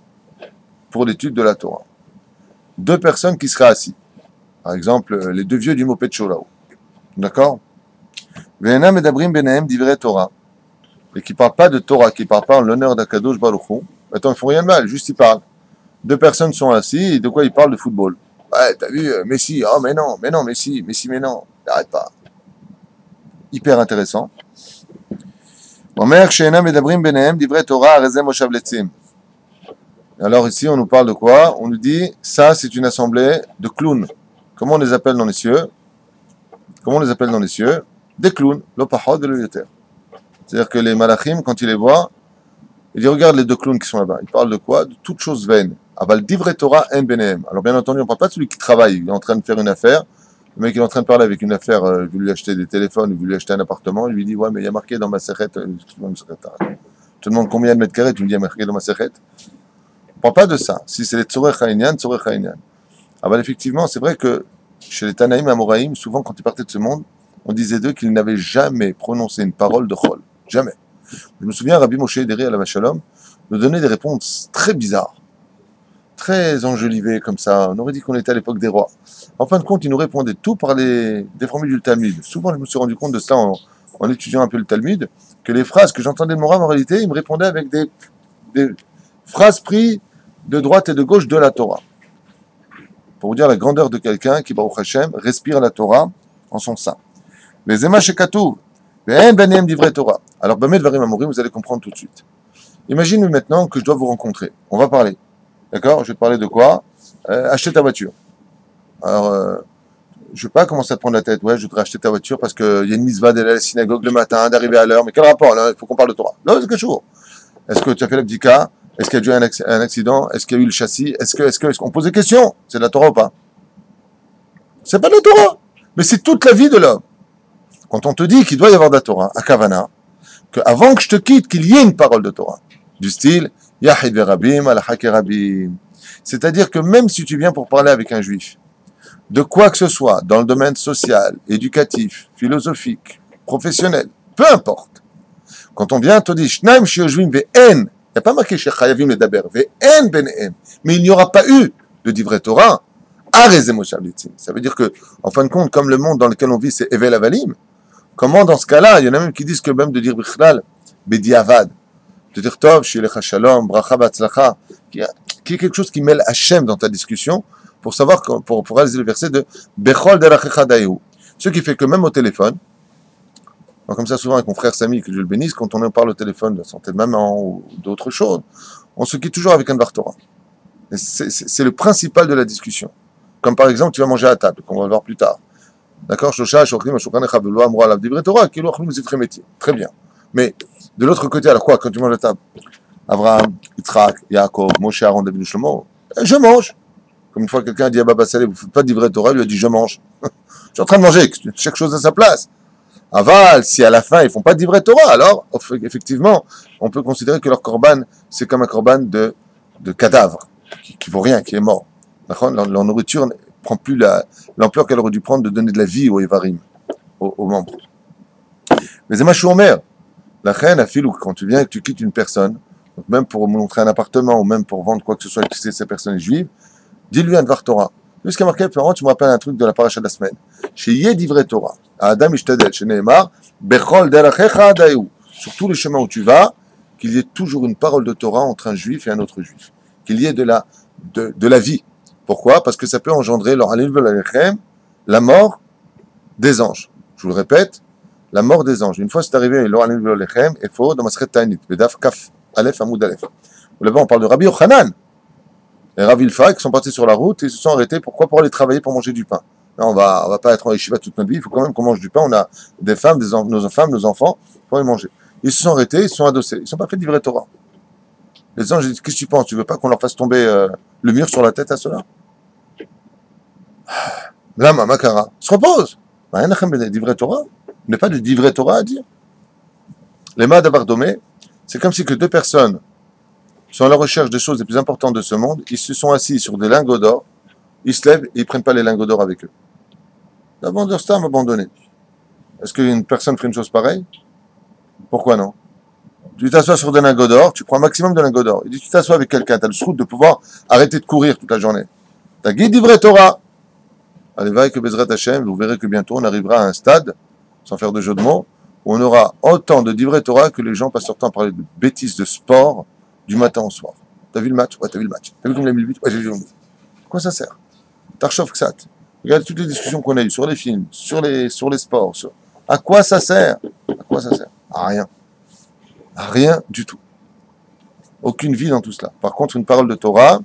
pour l'étude de la Torah. 2 personnes qui seraient assis. Par exemple, les 2 vieux du Moped Sholao. D'accord? Ve'enam medabrim benaim divrei Torah. Et qui ne parlent pas de Torah, qui ne parlent pas en l'honneur d'Akadosh Baruch Hu. Attends, ils font rien de mal, juste ils parlent. 2 personnes sont assises, et de quoi ils parlent? De football. Ouais, t'as vu, Messi, oh mais non, Messi, mais non. N'arrête pas. Hyper intéressant. Omer she'enam medabrim benaim divrei Torah arezem moshav letzim. Alors ici, on nous parle de quoi? On nous dit, ça, c'est une assemblée de clowns. Comment on les appelle dans les cieux? Des clowns. L'opahod et le yoter. C'est-à-dire que les malachim, quand ils les voient, ils disent, regarde les 2 clowns qui sont là-bas. Ils parlent de quoi? De toutes choses vaines. Aval divrei Torah en benehem. Alors bien entendu, on ne parle pas de celui qui travaille. Il est en train de faire une affaire. Le mec il est en train de parler avec une affaire, il veut lui acheter des téléphones, il veut lui acheter un appartement. Il lui dit, ouais, mais il y a marqué dans ma serrette. Excuse-moi, je te demande combien de mètres carrés, tu me dis, il y a marqué dans ma serrette. On ne parle pas de ça. Si c'est les Tzorech Haïnian, Tzorech Haïnian. Ah ben effectivement, c'est vrai que chez les Tanaïm et Amoraïm, souvent quand ils partaient de ce monde, on disait d'eux qu'ils n'avaient jamais prononcé une parole de Chol. Jamais. Je me souviens, Rabbi Moshe Ederi à la Shalom nous donnait des réponses très bizarres, très enjolivées comme ça. On aurait dit qu'on était à l'époque des rois. En fin de compte, il nous répondait tout par des formules du Talmud. Souvent, je me suis rendu compte de cela en étudiant un peu le Talmud, que les phrases que j'entendais de mon rab, en réalité, il me répondait avec des phrases prises de droite et de gauche de la Torah. Pour vous dire la grandeur de quelqu'un qui, Baruch Hashem, respire la Torah en son sein. Les Ema Shekatuv, Ve'en Benem Divrei Torah. Alors, Bamed Varim Amorim, vous allez comprendre tout de suite. Imaginez maintenant que je dois vous rencontrer. On va parler. D'accord? Je vais te parler de quoi? Acheter ta voiture. Alors, je ne vais pas commencer à te prendre la tête. Ouais, je voudrais acheter ta voiture parce qu'il y a une mitzvah d'aller à la synagogue le matin, d'arriver à l'heure. Mais quel rapport? Là, il faut qu'on parle de Torah. Là, c'est quelque chose. Est-ce que tu as fait l'abdika? Est-ce qu'il y a eu un accident? Est-ce qu'il y a eu le châssis? Est-ce qu'on pose des questions? C'est de la Torah ou pas? C'est pas de la Torah, mais c'est toute la vie de l'homme. Quand on te dit qu'il doit y avoir de la Torah, à Kavana, qu'avant que je te quitte, qu'il y ait une parole de Torah, du style Yahid verabim alachake rabim. C'est-à-dire que même si tu viens pour parler avec un juif, de quoi que ce soit, dans le domaine social, éducatif, philosophique, professionnel, peu importe, quand on vient, on te dit Shnaim shiyoshvim ve'en. Il n'y a pas marqué Shechayavim le Daber, Ve'en benehem. Mais il n'y aura pas eu de Divrei Torah Arezé Moshav Letzim. Ça veut dire que, en fin de compte, comme le monde dans lequel on vit, c'est Evel Avalim, comment dans ce cas-là, il y en a même qui disent que même de dire Bichlal, Bediavad, de dire Tov, Shilecha Shalom, Bracha Batzlacha, qui est quelque chose qui mêle Hachem dans ta discussion, pour savoir, pour réaliser le verset de Bechol Derachecha Dayu. Ce qui fait que même au téléphone, comme ça souvent avec mon frère Samy, que Dieu le bénisse, quand on en parle au téléphone de la santé de maman ou d'autres choses, on se quitte toujours avec un Dvar Torah. C'est le principal de la discussion. Comme par exemple, tu vas manger à table, qu'on va voir plus tard. D'accord? Très bien. Mais de l'autre côté, alors quoi, quand tu manges à table? Abraham, Yitzhak, Yaakov, Moshe, Aaron, David, Shlomo, je mange. Comme une fois quelqu'un a dit à Baba Saleh, vous ne faites pas de divrei Torah, il lui a dit je mange. Je suis en train de manger, chaque chose à sa place. Aval, si à la fin ils ne font pas de divrei Torah, alors effectivement, on peut considérer que leur korban, c'est comme un korban de cadavre, qui vaut rien, qui est mort. Leur nourriture ne prend plus l'ampleur qu'elle aurait dû prendre de donner de la vie aux Evarim, aux membres. Mais c'est ma chou-mère. La reine, quand tu viens et que tu quittes une personne, donc même pour montrer un appartement ou même pour vendre quoi que ce soit, que cette personne est juive, dis-lui un Dvar Torah. Vu ce qui a marqué, tu me rappelles un truc de la paracha de la semaine. Chez Yedivrei Torah, à Adam Ishtadel, chez Nehemar, Bechol Derachecha Dayu. Sur tous les chemins où tu vas, qu'il y ait toujours une parole de Torah entre un juif et un autre juif. Qu'il y ait de la vie. Pourquoi? Parce que ça peut engendrer la mort des anges. Je vous le répète, la mort des anges. Une fois c'est arrivé, et faut dans Masret Ta'anit, Bedaf Kaf, Aleph Amoud Aleph. Là-bas on parle de Rabbi Yochanan. Et Rav Ilfa qui sont partis sur la route et ils se sont arrêtés. Pourquoi? Pour aller travailler, pour manger du pain. Là, on va pas être en yeshiva toute notre vie. Il faut quand même qu'on mange du pain. On a des femmes, nos enfants, pour aller manger. Ils se sont arrêtés, ils se sont adossés. Ils ne sont pas fait de divrei Torah. Les anges disent, qu'est-ce que tu penses? Tu veux pas qu'on leur fasse tomber le mur sur la tête à ceux-là? Là, Makara, se repose. Divrei Torah. Il n'y a pas de divrei Torah à dire. Les mains d'Abardomé, c'est comme si que deux personnes sont à la recherche des choses les plus importantes de ce monde, ils se sont assis sur des lingots d'or, ils se lèvent et ils ne prennent pas les lingots d'or avec eux. La vendeur Stam abandonné. Est-ce qu'une personne ferait une chose pareille? Pourquoi non? Tu t'assois sur des lingots d'or, tu prends un maximum de lingots d'or. Il dit, tu t'assois avec quelqu'un, tu as le sroute de pouvoir arrêter de courir toute la journée. Tu as guide divrei Torah. Allez, va avec le Bezrat Hashem, vous verrez que bientôt on arrivera à un stade, sans faire de jeu de mots, où on aura autant de divrei Torah que les gens passent leur temps à parler de bêtises de sport, du matin au soir. T'as vu le match? Ouais, t'as vu le match. T'as vu comme il a mis le but? Ouais, j'ai vu le but. Quoi ça sert? Tarchov Ksat. Regarde toutes les discussions qu'on a eues sur les films, sur les sports. À quoi ça sert? À quoi ça sert? À rien. À rien du tout. Aucune vie dans tout cela. Par contre, une parole de Torah,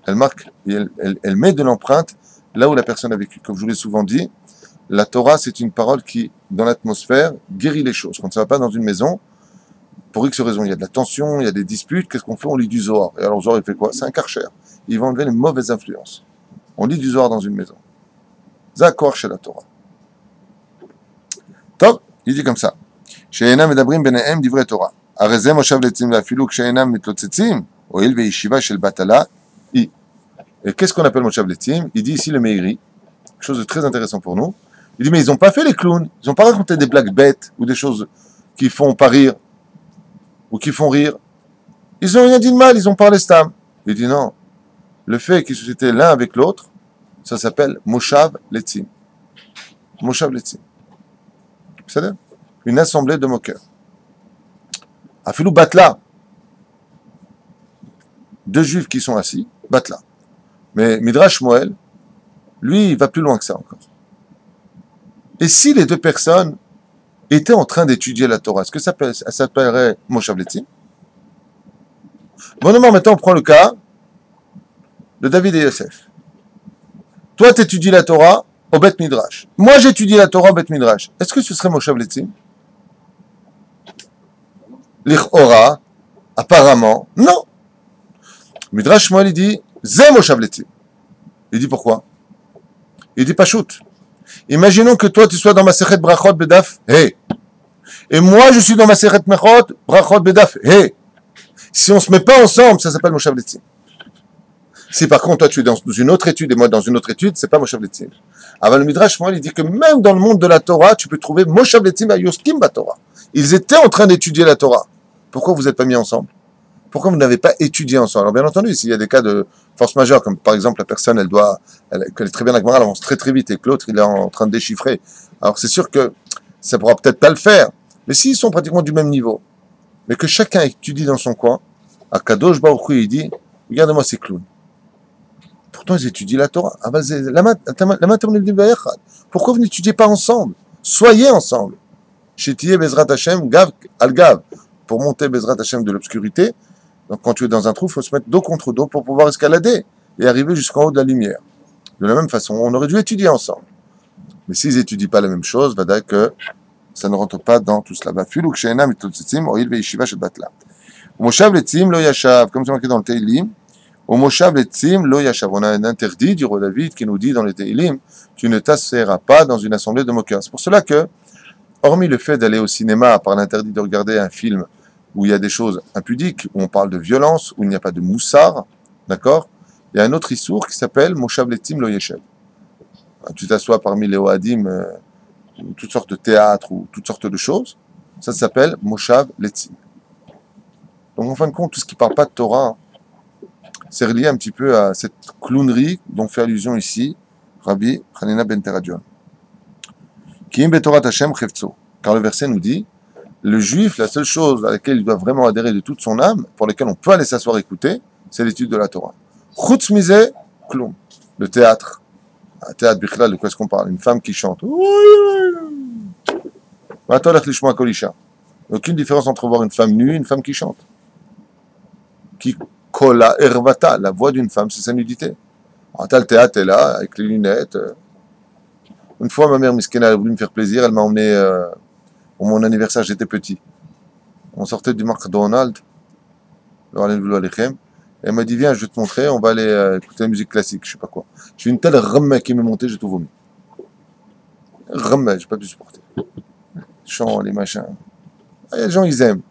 elle marque, et elle met de l'empreinte là où la personne a vécu. Comme je vous l'ai souvent dit, la Torah, c'est une parole qui, dans l'atmosphère, guérit les choses. Quand ça ne va pas dans une maison, pour X raison, il y a de la tension, il y a des disputes, qu'est-ce qu'on fait? On lit du Zohar. Et alors le Zohar, il fait quoi? C'est un karcher. Il va enlever les mauvaises influences. On lit du Zohar dans une maison. Zakor chez la Torah. Top, il dit comme ça. She'enam medabrim benehem divrei Torah. Arezem moshav letzim ve'afilu kshe'enam mitlotzetzim oil ve'yeshiva shel batala i. Et qu'est-ce qu'on appelle moshav letzim? Il dit ici le Meiri, quelque chose de très intéressant pour nous. Il dit mais ils n'ont pas fait les clowns, ils n'ont pas raconté des blagues bêtes ou des choses qui font pas rire ou qui font rire. Ils n'ont rien dit de mal, ils ont parlé stam. Il dit non, le fait qu'ils se étaient l'un avec l'autre, ça s'appelle Moshav Letzim. Moshav Letzim. C'est-à-dire une assemblée de moqueurs. Afilou Batla. Deux juifs qui sont assis, Batla. Mais Midrash Moël, lui, il va plus loin que ça encore. Et si les deux personnes étaient en train d'étudier la Torah, est-ce que ça s'appellerait Moshav Letzim? Bon, maintenant, on prend le cas de David et Yosef. Toi, tu étudies la Torah au Bet Midrash. Moi, j'étudie la Torah au Bet Midrash. Est-ce que ce serait Moshav Letzim? L'Ichora, apparemment, non. Midrash Moël, il dit, Zé Moshav Letzim. Il dit pourquoi? Il dit Pachout. Imaginons que toi, tu sois dans ma Masechet Brachot Bedaf, hey. Et moi, je suis dans ma Masechet Mechot Brachot Bedaf, hey. Si on ne se met pas ensemble, ça s'appelle Moshav Letzim. Si par contre, toi, tu es dans une autre étude et moi dans une autre étude, c'est pas Moshav Letzim. Alors le Midrash, moi, il dit que même dans le monde de la Torah, tu peux trouver Moshav Letzim à Yoskim Torah. Ils étaient en train d'étudier la Torah. Pourquoi vous n'êtes pas mis ensemble? Pourquoi vous n'avez pas étudié ensemble? Alors bien entendu, s'il y a des cas de force majeure, comme par exemple la personne, elle connaît très bien la Gemara, elle avance très très vite, et que l'autre, il est en train de déchiffrer. Alors c'est sûr que ça pourra peut-être pas le faire. Mais s'ils sont pratiquement du même niveau, mais que chacun étudie dans son coin, à Kadosh Baruch Hu, il dit, regardez-moi ces clowns. Pourtant, ils étudient la Torah. Ah ben, pourquoi vous n'étudiez pas ensemble? Soyez ensemble. Chétier Bezrat Hashem, Gav al Gav. Pour monter Bezrat Hashem de l'obscurité, donc quand tu es dans un trou, il faut se mettre dos contre dos pour pouvoir escalader et arriver jusqu'en haut de la lumière. De la même façon, on aurait dû étudier ensemble. Mais s'ils n'étudient pas la même chose, va dire que ça ne rentre pas dans tout cela. Moshav letzim lo yashav, comme c'est marqué dans le Teilim. Au Moshav letzim lo yashav. On a un interdit du roi David qui nous dit dans le Teilim, tu ne t'asseras pas dans une assemblée de moqueurs. C'est pour cela que, hormis le fait d'aller au cinéma par l'interdit de regarder un film où il y a des choses impudiques, où on parle de violence, où il n'y a pas de moussard, d'accord? Il y a un autre issour qui s'appelle Moshav letzim lo yashav. Tu t'assois parmi les Ohadim, toutes sortes de théâtres ou toutes sortes de choses, ça s'appelle Moshav letzim. Donc en fin de compte, tout ce qui ne parle pas de Torah, c'est relié un petit peu à cette clownerie dont fait allusion ici Rabbi Hanina ben Teradion. Kiim betorat Hashem chefzo. Car le verset nous dit, le juif, la seule chose à laquelle il doit vraiment adhérer de toute son âme, pour laquelle on peut aller s'asseoir et écouter, c'est l'étude de la Torah. Chutz mize, kloum. Le théâtre. Un théâtre bichlal, de quoi est-ce qu'on parle? Une femme qui chante. Aucune différence entre voir une femme nue et une femme qui chante. Qui kola ervata, la voix d'une femme, c'est sa nudité. Alors, t'as le théâtre, t'es là, avec les lunettes. Une fois, ma mère miskena, elle a voulu me faire plaisir, elle m'a emmené pour mon anniversaire, j'étais petit. On sortait du McDonald's, et elle m'a dit, viens, je vais te montrer, on va aller écouter la musique classique, je sais pas quoi. J'ai une telle remme qui m'est montée, j'ai tout vomi. Remme, j'ai pas pu supporter. Chant, les machins. Ah, les gens, ils aiment.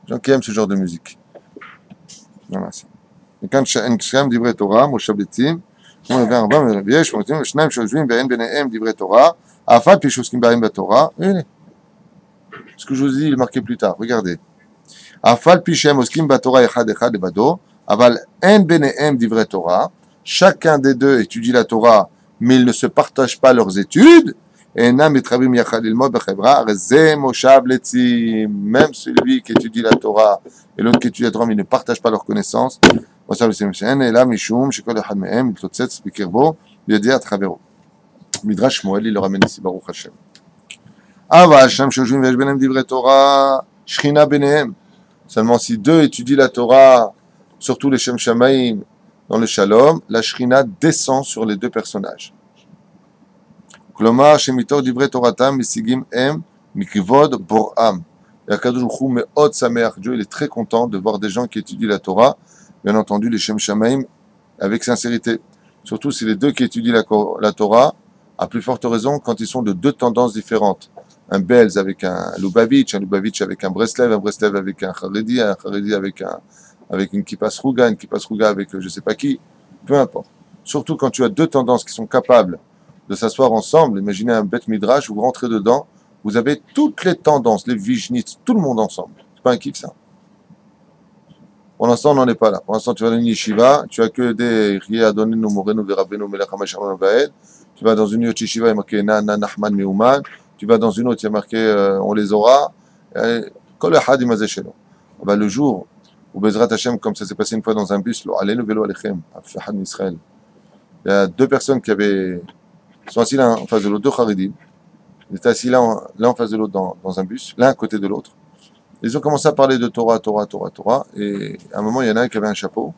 Les gens qui aiment ce genre de musique. Voilà, c'est. וכאן שם דברי תורה, מושב לצים, 84 ורבי יש, שניים שיושבים ואין ביניהם דברי תורה, אף על פי שעוסקים בהם בתורה, הנה. Ce que je vous dis, il est marqué plus tard, regardez. אף על פי שהם עוסקים בתורה אחד אחד לבדו, אבל אין ביניהם דברי תורה, chacun des deux étudie la Torah, mais ils ne se partagent pas leurs études, אינם מתחברים יחד ללמוד בחברה, הרי זה מושב לצים, même celui qui étudie la Torah et l'autre qui étudie la Torah, mais ils ne partagent pas leurs connaissances, מושב לצים שאין אלא משום שכל אחד מהם מתלוצץ בקרבו ויודע את חברו. מדרש שמואל, il le ramène ici, ברוך השם. אבל שם שיושבים ויש ביניהם דברי תורה, שכינה ביניהם. Seulement si deux étudient la Torah, surtout les Shem Shamaim, dans le Shalom, la Shrina descend sur les deux personnages. כלומר, שמתוך דברי תורתם משיגים הם מכבוד בוראם. Et Akadosh Baruch Hu me'od sameach. Dieu, il est très content de voir des gens qui étudient la Torah, bien entendu les Shem Shamaim, avec sincérité. Surtout si les deux qui étudient la Torah, à plus forte raison quand ils sont de deux tendances différentes. Un Belz avec un Lubavitch avec un Breslev avec un Haredi avec une Kippa Sruga avec je sais pas qui, peu importe. Surtout quand tu as deux tendances qui sont capables de s'asseoir ensemble, imaginez un Bet Midrash, vous rentrez dedans, vous avez toutes les tendances, les Vijnitz, tout le monde ensemble. C'est pas un kiff ça. Pour l'instant, on n'en est pas là. Pour l'instant, tu vas dans une yeshiva, tu as que des Rie Adonenu Morenu Verabenu Melech HaMashiach Vaed. Tu vas dans une autre yeshiva, il y a marqué Nachman Meuman. Tu vas dans une autre, il y a marqué on les aura. Kol Echad Imazeh Shelo. Le jour où Bezrat Hashem, comme ça s'est passé une fois dans un bus, Lo Alenu Velo Alechem, Afahad Israël. Il y a deux personnes qui sont assis l'un en face de l'autre, deux Haredim. Ils étaient assis l'un en face de l'autre dans un bus, l'un à côté de l'autre. Ils ont commencé à parler de Torah, et à un moment, il y en a un qui avait un chapeau.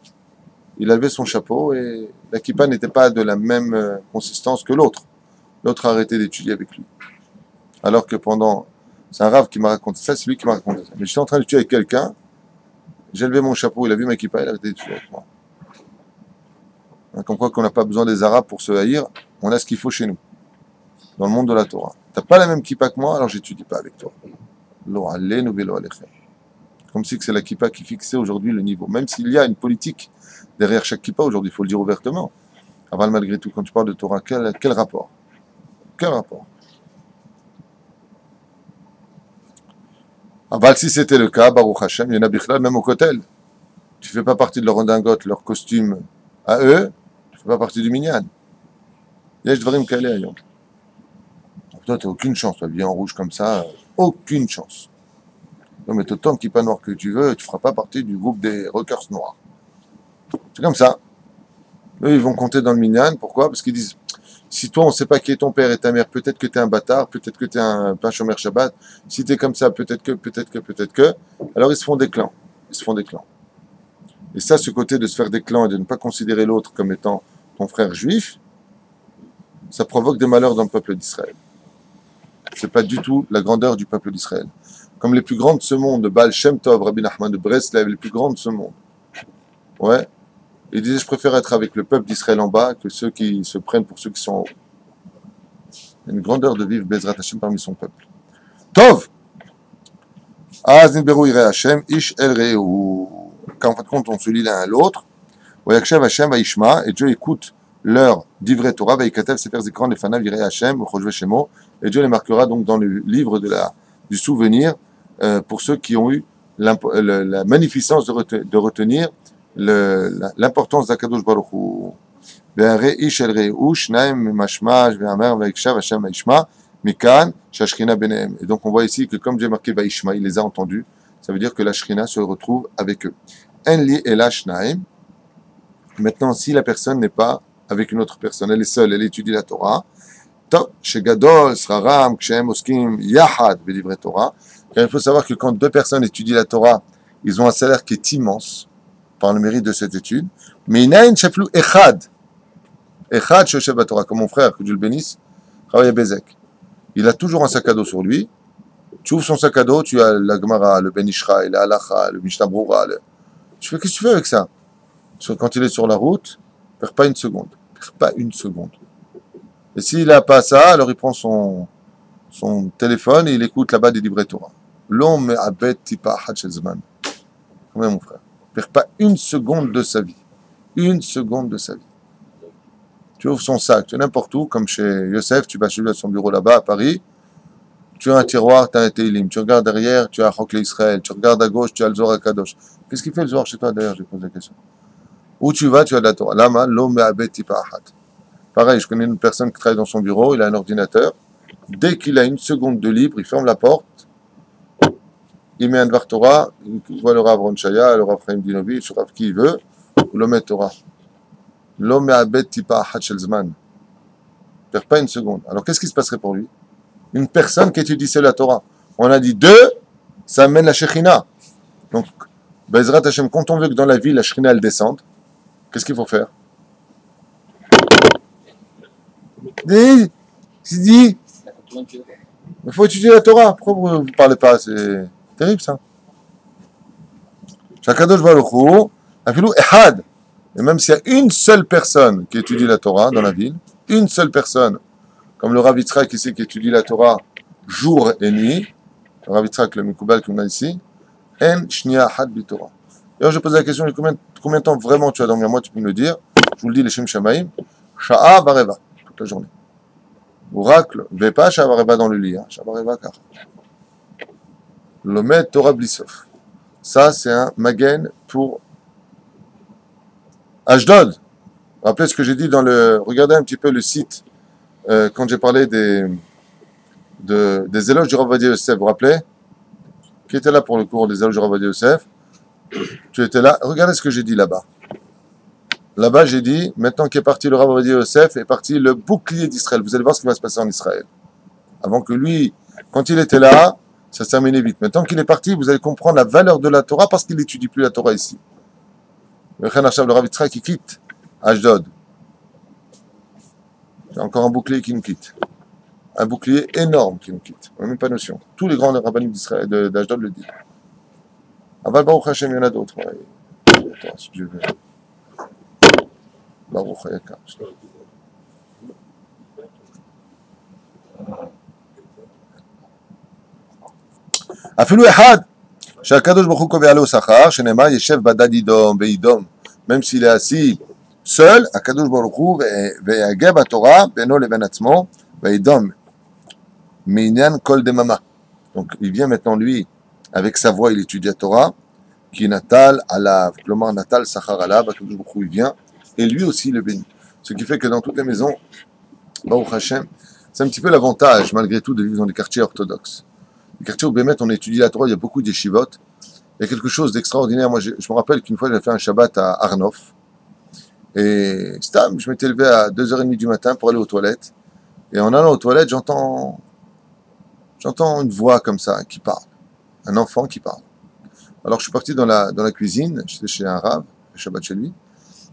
Il avait son chapeau, et la kippa n'était pas de la même consistance que l'autre. L'autre a arrêté d'étudier avec lui. Alors que c'est un rave qui m'a raconté ça, c'est lui qui m'a raconté ça. Mais j'étais en train d'étudier avec quelqu'un, j'ai levé mon chapeau, il a vu ma kippa, il a arrêté d'étudier avec moi. Comme quoi qu'on n'a pas besoin des Arabes pour se haïr, on a ce qu'il faut chez nous, dans le monde de la Torah. T'as pas la même kippa que moi, alors j'étudie pas avec toi. Comme si c'est la kippa qui fixait aujourd'hui le niveau. Même s'il y a une politique derrière chaque kippa aujourd'hui, il faut le dire ouvertement. Aval, malgré tout, quand tu parles de Torah, quel rapport? Quel rapport? Aval, si c'était le cas, Baruch Hashem, il y en a Bichlal, même au Kotel. Tu fais pas partie de leur redingote, leur costume à eux, tu fais pas partie du minyan. Yesh dvarim kaleh ayom. Toi, t'as aucune chance, toi, bien en rouge comme ça, aucune chance. Non, mais autant de kippa noir que tu veux, tu feras pas partie du groupe des rockers noirs. C'est comme ça. Eux, ils vont compter dans le minyan. Pourquoi? Parce qu'ils disent, si toi, on sait pas qui est ton père et ta mère, peut-être que t'es un bâtard, peut-être que t'es un shomer Shabbat. Si t'es comme ça, peut-être que. Alors, ils se font des clans. Ils se font des clans. Et ça, ce côté de se faire des clans et de ne pas considérer l'autre comme étant ton frère juif, ça provoque des malheurs dans le peuple d'Israël. C'est pas du tout la grandeur du peuple d'Israël. Comme les plus grands de ce monde, Baal Shem Tov, Rabbi Nachman de Breslev, les plus grands de ce monde. Ouais. Il disait, je préfère être avec le peuple d'Israël en bas que ceux qui se prennent pour ceux qui sont en haut. Il y a une grandeur de vivre Bezrat Hashem parmi son peuple. Tov! Az nidberu yirei Hashem, ish el rehu. Quand en fin de compte, on se lit l'un à l'autre. Vayakshav Hashem vaishma, et Dieu écoute leur divrei Torah, vaikatev sefer zikron lefanav yirei Hashem, uchojve shemo, et Dieu les marquera donc dans le livre du souvenir pour ceux qui ont eu la magnificence de retenir l'importance d'Akadosh Baruch Hu. Ve'arei el rehu, shnaim mashma, ve'amer vayakshav Hashem vaishma, mikan shashchina benehem. Et donc on voit ici que comme Dieu a marqué vaishma, il les a entendus. Ça veut dire que la Shrina se retrouve avec eux. Enli et la shnaim. Maintenant, si la personne n'est pas avec une autre personne, elle est seule, elle étudie la Torah. Chez Gadol, Sraram, Kshem, Oskim, Yahad, Belivre Torah. Il faut savoir que quand deux personnes étudient la Torah, ils ont un salaire qui est immense par le mérite de cette étude. Mais Inaïn Shaflou Echad. Echad Shoshev la Torah, comme mon frère, que Dieu le bénisse, travaille à Bézek. Il a toujours un sac à dos sur lui. Tu ouvres son sac à dos, tu as la Gemara, le Ben Ishra, le Halacha, le Mishnah Brura. Tu fais, qu'est-ce que tu fais avec ça? Quand il est sur la route, perds pas une seconde. Perds pas une seconde. Et s'il n'a pas ça, alors il prend son téléphone et il écoute là-bas des livrets Torah. L'homme abed tipa hachezman. Combien mon frère? Perds pas une seconde de sa vie. Une seconde de sa vie. Tu ouvres son sac, tu es n'importe où, comme chez Yosef, tu vas chez lui à son bureau là-bas à Paris. Tu as un tiroir, tu as un Teilim. Tu regardes derrière, tu as Chokle Israël. Tu regardes à gauche, tu as le Zohar Kadosh. Qu'est-ce qu'il fait le Zohar chez toi d'ailleurs? Je pose la question. Où tu vas, tu as de la Torah. Lama, l'homme abed tipa achat. Pareil, je connais une personne qui travaille dans son bureau, il a un ordinateur. Dès qu'il a une seconde de libre, il ferme la porte, il met un Dvar Torah, il voit le Rav Ron Shaya, le Rav Chaim Dinovitch, le Rav qui il veut, le met Torah. L'homme abed tipa achat shel zman. Il ne perd pas une seconde. Alors qu'est-ce qui se passerait pour lui? Une personne qui étudie seule la Torah. On a dit deux, ça amène la Shekhinah. Donc, Bezrat Hashem, quand on veut que dans la vie, la Shekhinah elle descende, qu'est-ce qu'il faut faire? Il faut étudier la Torah. Pourquoi vous ne parlez pas? C'est terrible ça. Shakadosh Baruch Hu, afilou ehad. Et même s'il y a une seule personne qui étudie la Torah dans la ville, une seule personne, comme le Rav Yitzhak ici qui étudie la Torah jour et nuit, le Rav Yitzhak, le Mikoubal qu'on a ici, en shnia had bi Torah. D'ailleurs, je pose la question, combien de temps vraiment tu vas dormir? Moi, tu peux me le dire. Je vous le dis, les Shem Shamaim, Sha'a Vareva, toute la journée. Oracle, Vepa, Sha'a Vareva dans le lit, Sha'a Vareva car. Lomet Torah Blissof. Ça, c'est un magen pour Ashdod. Rappelez ce que j'ai dit dans le. Regardez un petit peu le site quand j'ai parlé des éloges du Rav Ovadia Yosef. Vous vous rappelez? Qui était là pour le cours des éloges du Rav Ovadia Yosef? Tu étais là. Regardez ce que j'ai dit là-bas. Là-bas, j'ai dit, maintenant qu'est parti le Rav Ovadia Yosef, est parti le bouclier d'Israël. Vous allez voir ce qui va se passer en Israël. Avant que lui, quand il était là, ça se terminait vite. Maintenant qu'il est parti, vous allez comprendre la valeur de la Torah parce qu'il n'étudie plus la Torah ici. Le Rav Yitzhak qui quitte Ashdod. C'est encore un bouclier qui nous quitte. Un bouclier énorme qui nous quitte. On n'a même pas notion. Tous les grands rabbinim d'Israël, d'Ashdod le disent. Aval Baruch Hashem, il y en a d'autres. Attends, si je veux. Baruch Hayakar. אפילו אחד שהקדוש ברוך הוא קובע לו שכר, שנאמר ישב בדד ידום וידום, même s'il est assis seul, הקדוש ברוך הוא ויגע בתורה בינו לבין עצמו, וידום, מעניין כל דממה. Donc il vient maintenant lui avec sa voix, il étudie la Torah, qui Natal, Alav, Klomar Natal, Sachar Alav, il vient, et lui aussi le bénit. Ce qui fait que dans toutes les maisons, Baruch Hashem, c'est un petit peu l'avantage, malgré tout, de vivre dans des quartiers orthodoxes. Les quartiers où Bémet, on étudie la Torah, il y a beaucoup d'yeshivot. Il y a quelque chose d'extraordinaire. Moi, je me rappelle qu'une fois, j'ai fait un Shabbat à Arnof. Et stam, je m'étais levé à 2h30 du matin pour aller aux toilettes. Et en allant aux toilettes, j'entends une voix comme ça qui parle. Un enfant qui parle. Alors, je suis parti dans la cuisine. J'étais chez un rave, le Shabbat chez lui.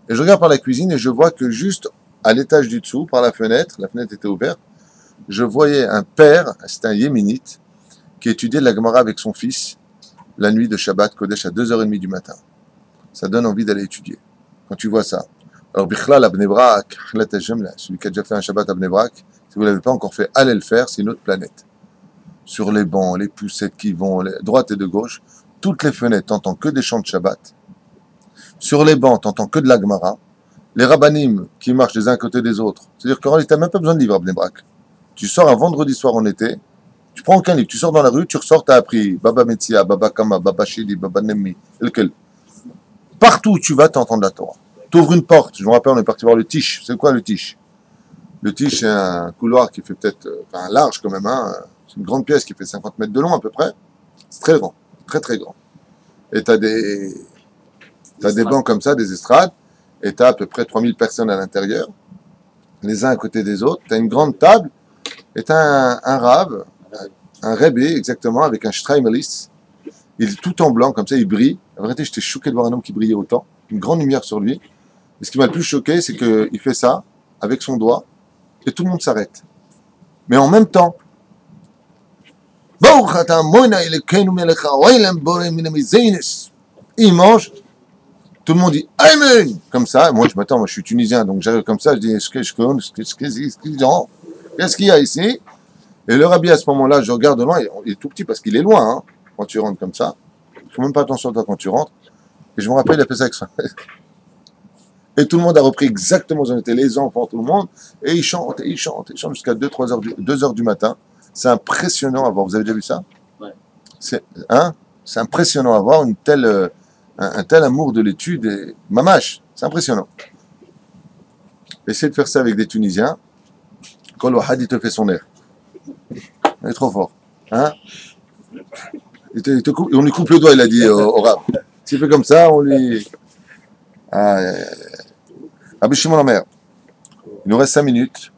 Et je regarde par la cuisine et je vois que juste à l'étage du dessous, par la fenêtre était ouverte, je voyais un père, c'était un yéménite, qui étudiait la Gemara avec son fils la nuit de Shabbat Kodesh à 2h30 du matin. Ça donne envie d'aller étudier. Quand tu vois ça. Alors, Bichlal à Bnei Brak, celui qui a déjà fait un Shabbat à Bnei Brak, si vous ne l'avez pas encore fait, allez le faire, c'est une autre planète. Sur les bancs, les poussettes qui vont, droite et de gauche, toutes les fenêtres, t'entends que des chants de Shabbat. Sur les bancs, t'entends que de la Gemara. Les rabbanim qui marchent les uns à côté des autres. C'est-à-dire que tu n'as même pas besoin de livre à Bnei Brak. Tu sors un vendredi soir en été, tu prends aucun livre, tu sors dans la rue, tu ressors, tu as appris Baba Metzia, Baba Kama, Baba Shidi, Baba Nemmi, lequel. Partout où tu vas, tu entends de la Torah. Tu ouvres une porte, je me rappelle, on est parti voir le Tish. C'est quoi le Tish? Le Tish, c'est un couloir qui fait peut-être, enfin large quand même, hein. C'est une grande pièce qui fait 50 mètres de long à peu près. C'est très grand, très très grand. Et tu as des bancs comme ça, des estrades, et tu as à peu près 3000 personnes à l'intérieur, les uns à côté des autres. Tu as une grande table, et tu as un rave, un rebbe exactement, avec un Streimelis. Il est tout en blanc, comme ça, il brille. En vérité, j'étais choqué de voir un homme qui brillait autant. Une grande lumière sur lui. Et ce qui m'a le plus choqué, c'est qu'il fait ça, avec son doigt, et tout le monde s'arrête. Mais en même temps, il mange, tout le monde dit Amen comme ça. Moi, moi je suis tunisien, donc j'arrive comme ça, je dis qu'est-ce qu'il y a ici? Et le rabbi, à ce moment-là, je regarde de loin, il est tout petit parce qu'il est loin, hein, quand tu rentres comme ça. Il ne faut même pas attention à toi quand tu rentres. Et je me rappelle, il a fait ça avec ça. Et tout le monde a repris exactement où on était, les enfants, tout le monde. Et ils chantent, et ils chantent, et ils chantent jusqu'à 2 heures du matin. C'est impressionnant à voir. Vous avez déjà vu ça? Ouais. C'est impressionnant à voir, un tel amour de l'étude. Et mamache, c'est impressionnant. Essayez de faire ça avec des Tunisiens. Quand le Wahad, il te fait son air. Il est trop fort. Hein? On lui coupe le doigt, il a dit au rab. S'il fait comme ça, on lui... Rabbi Shimon Omer. Il nous reste 5 minutes.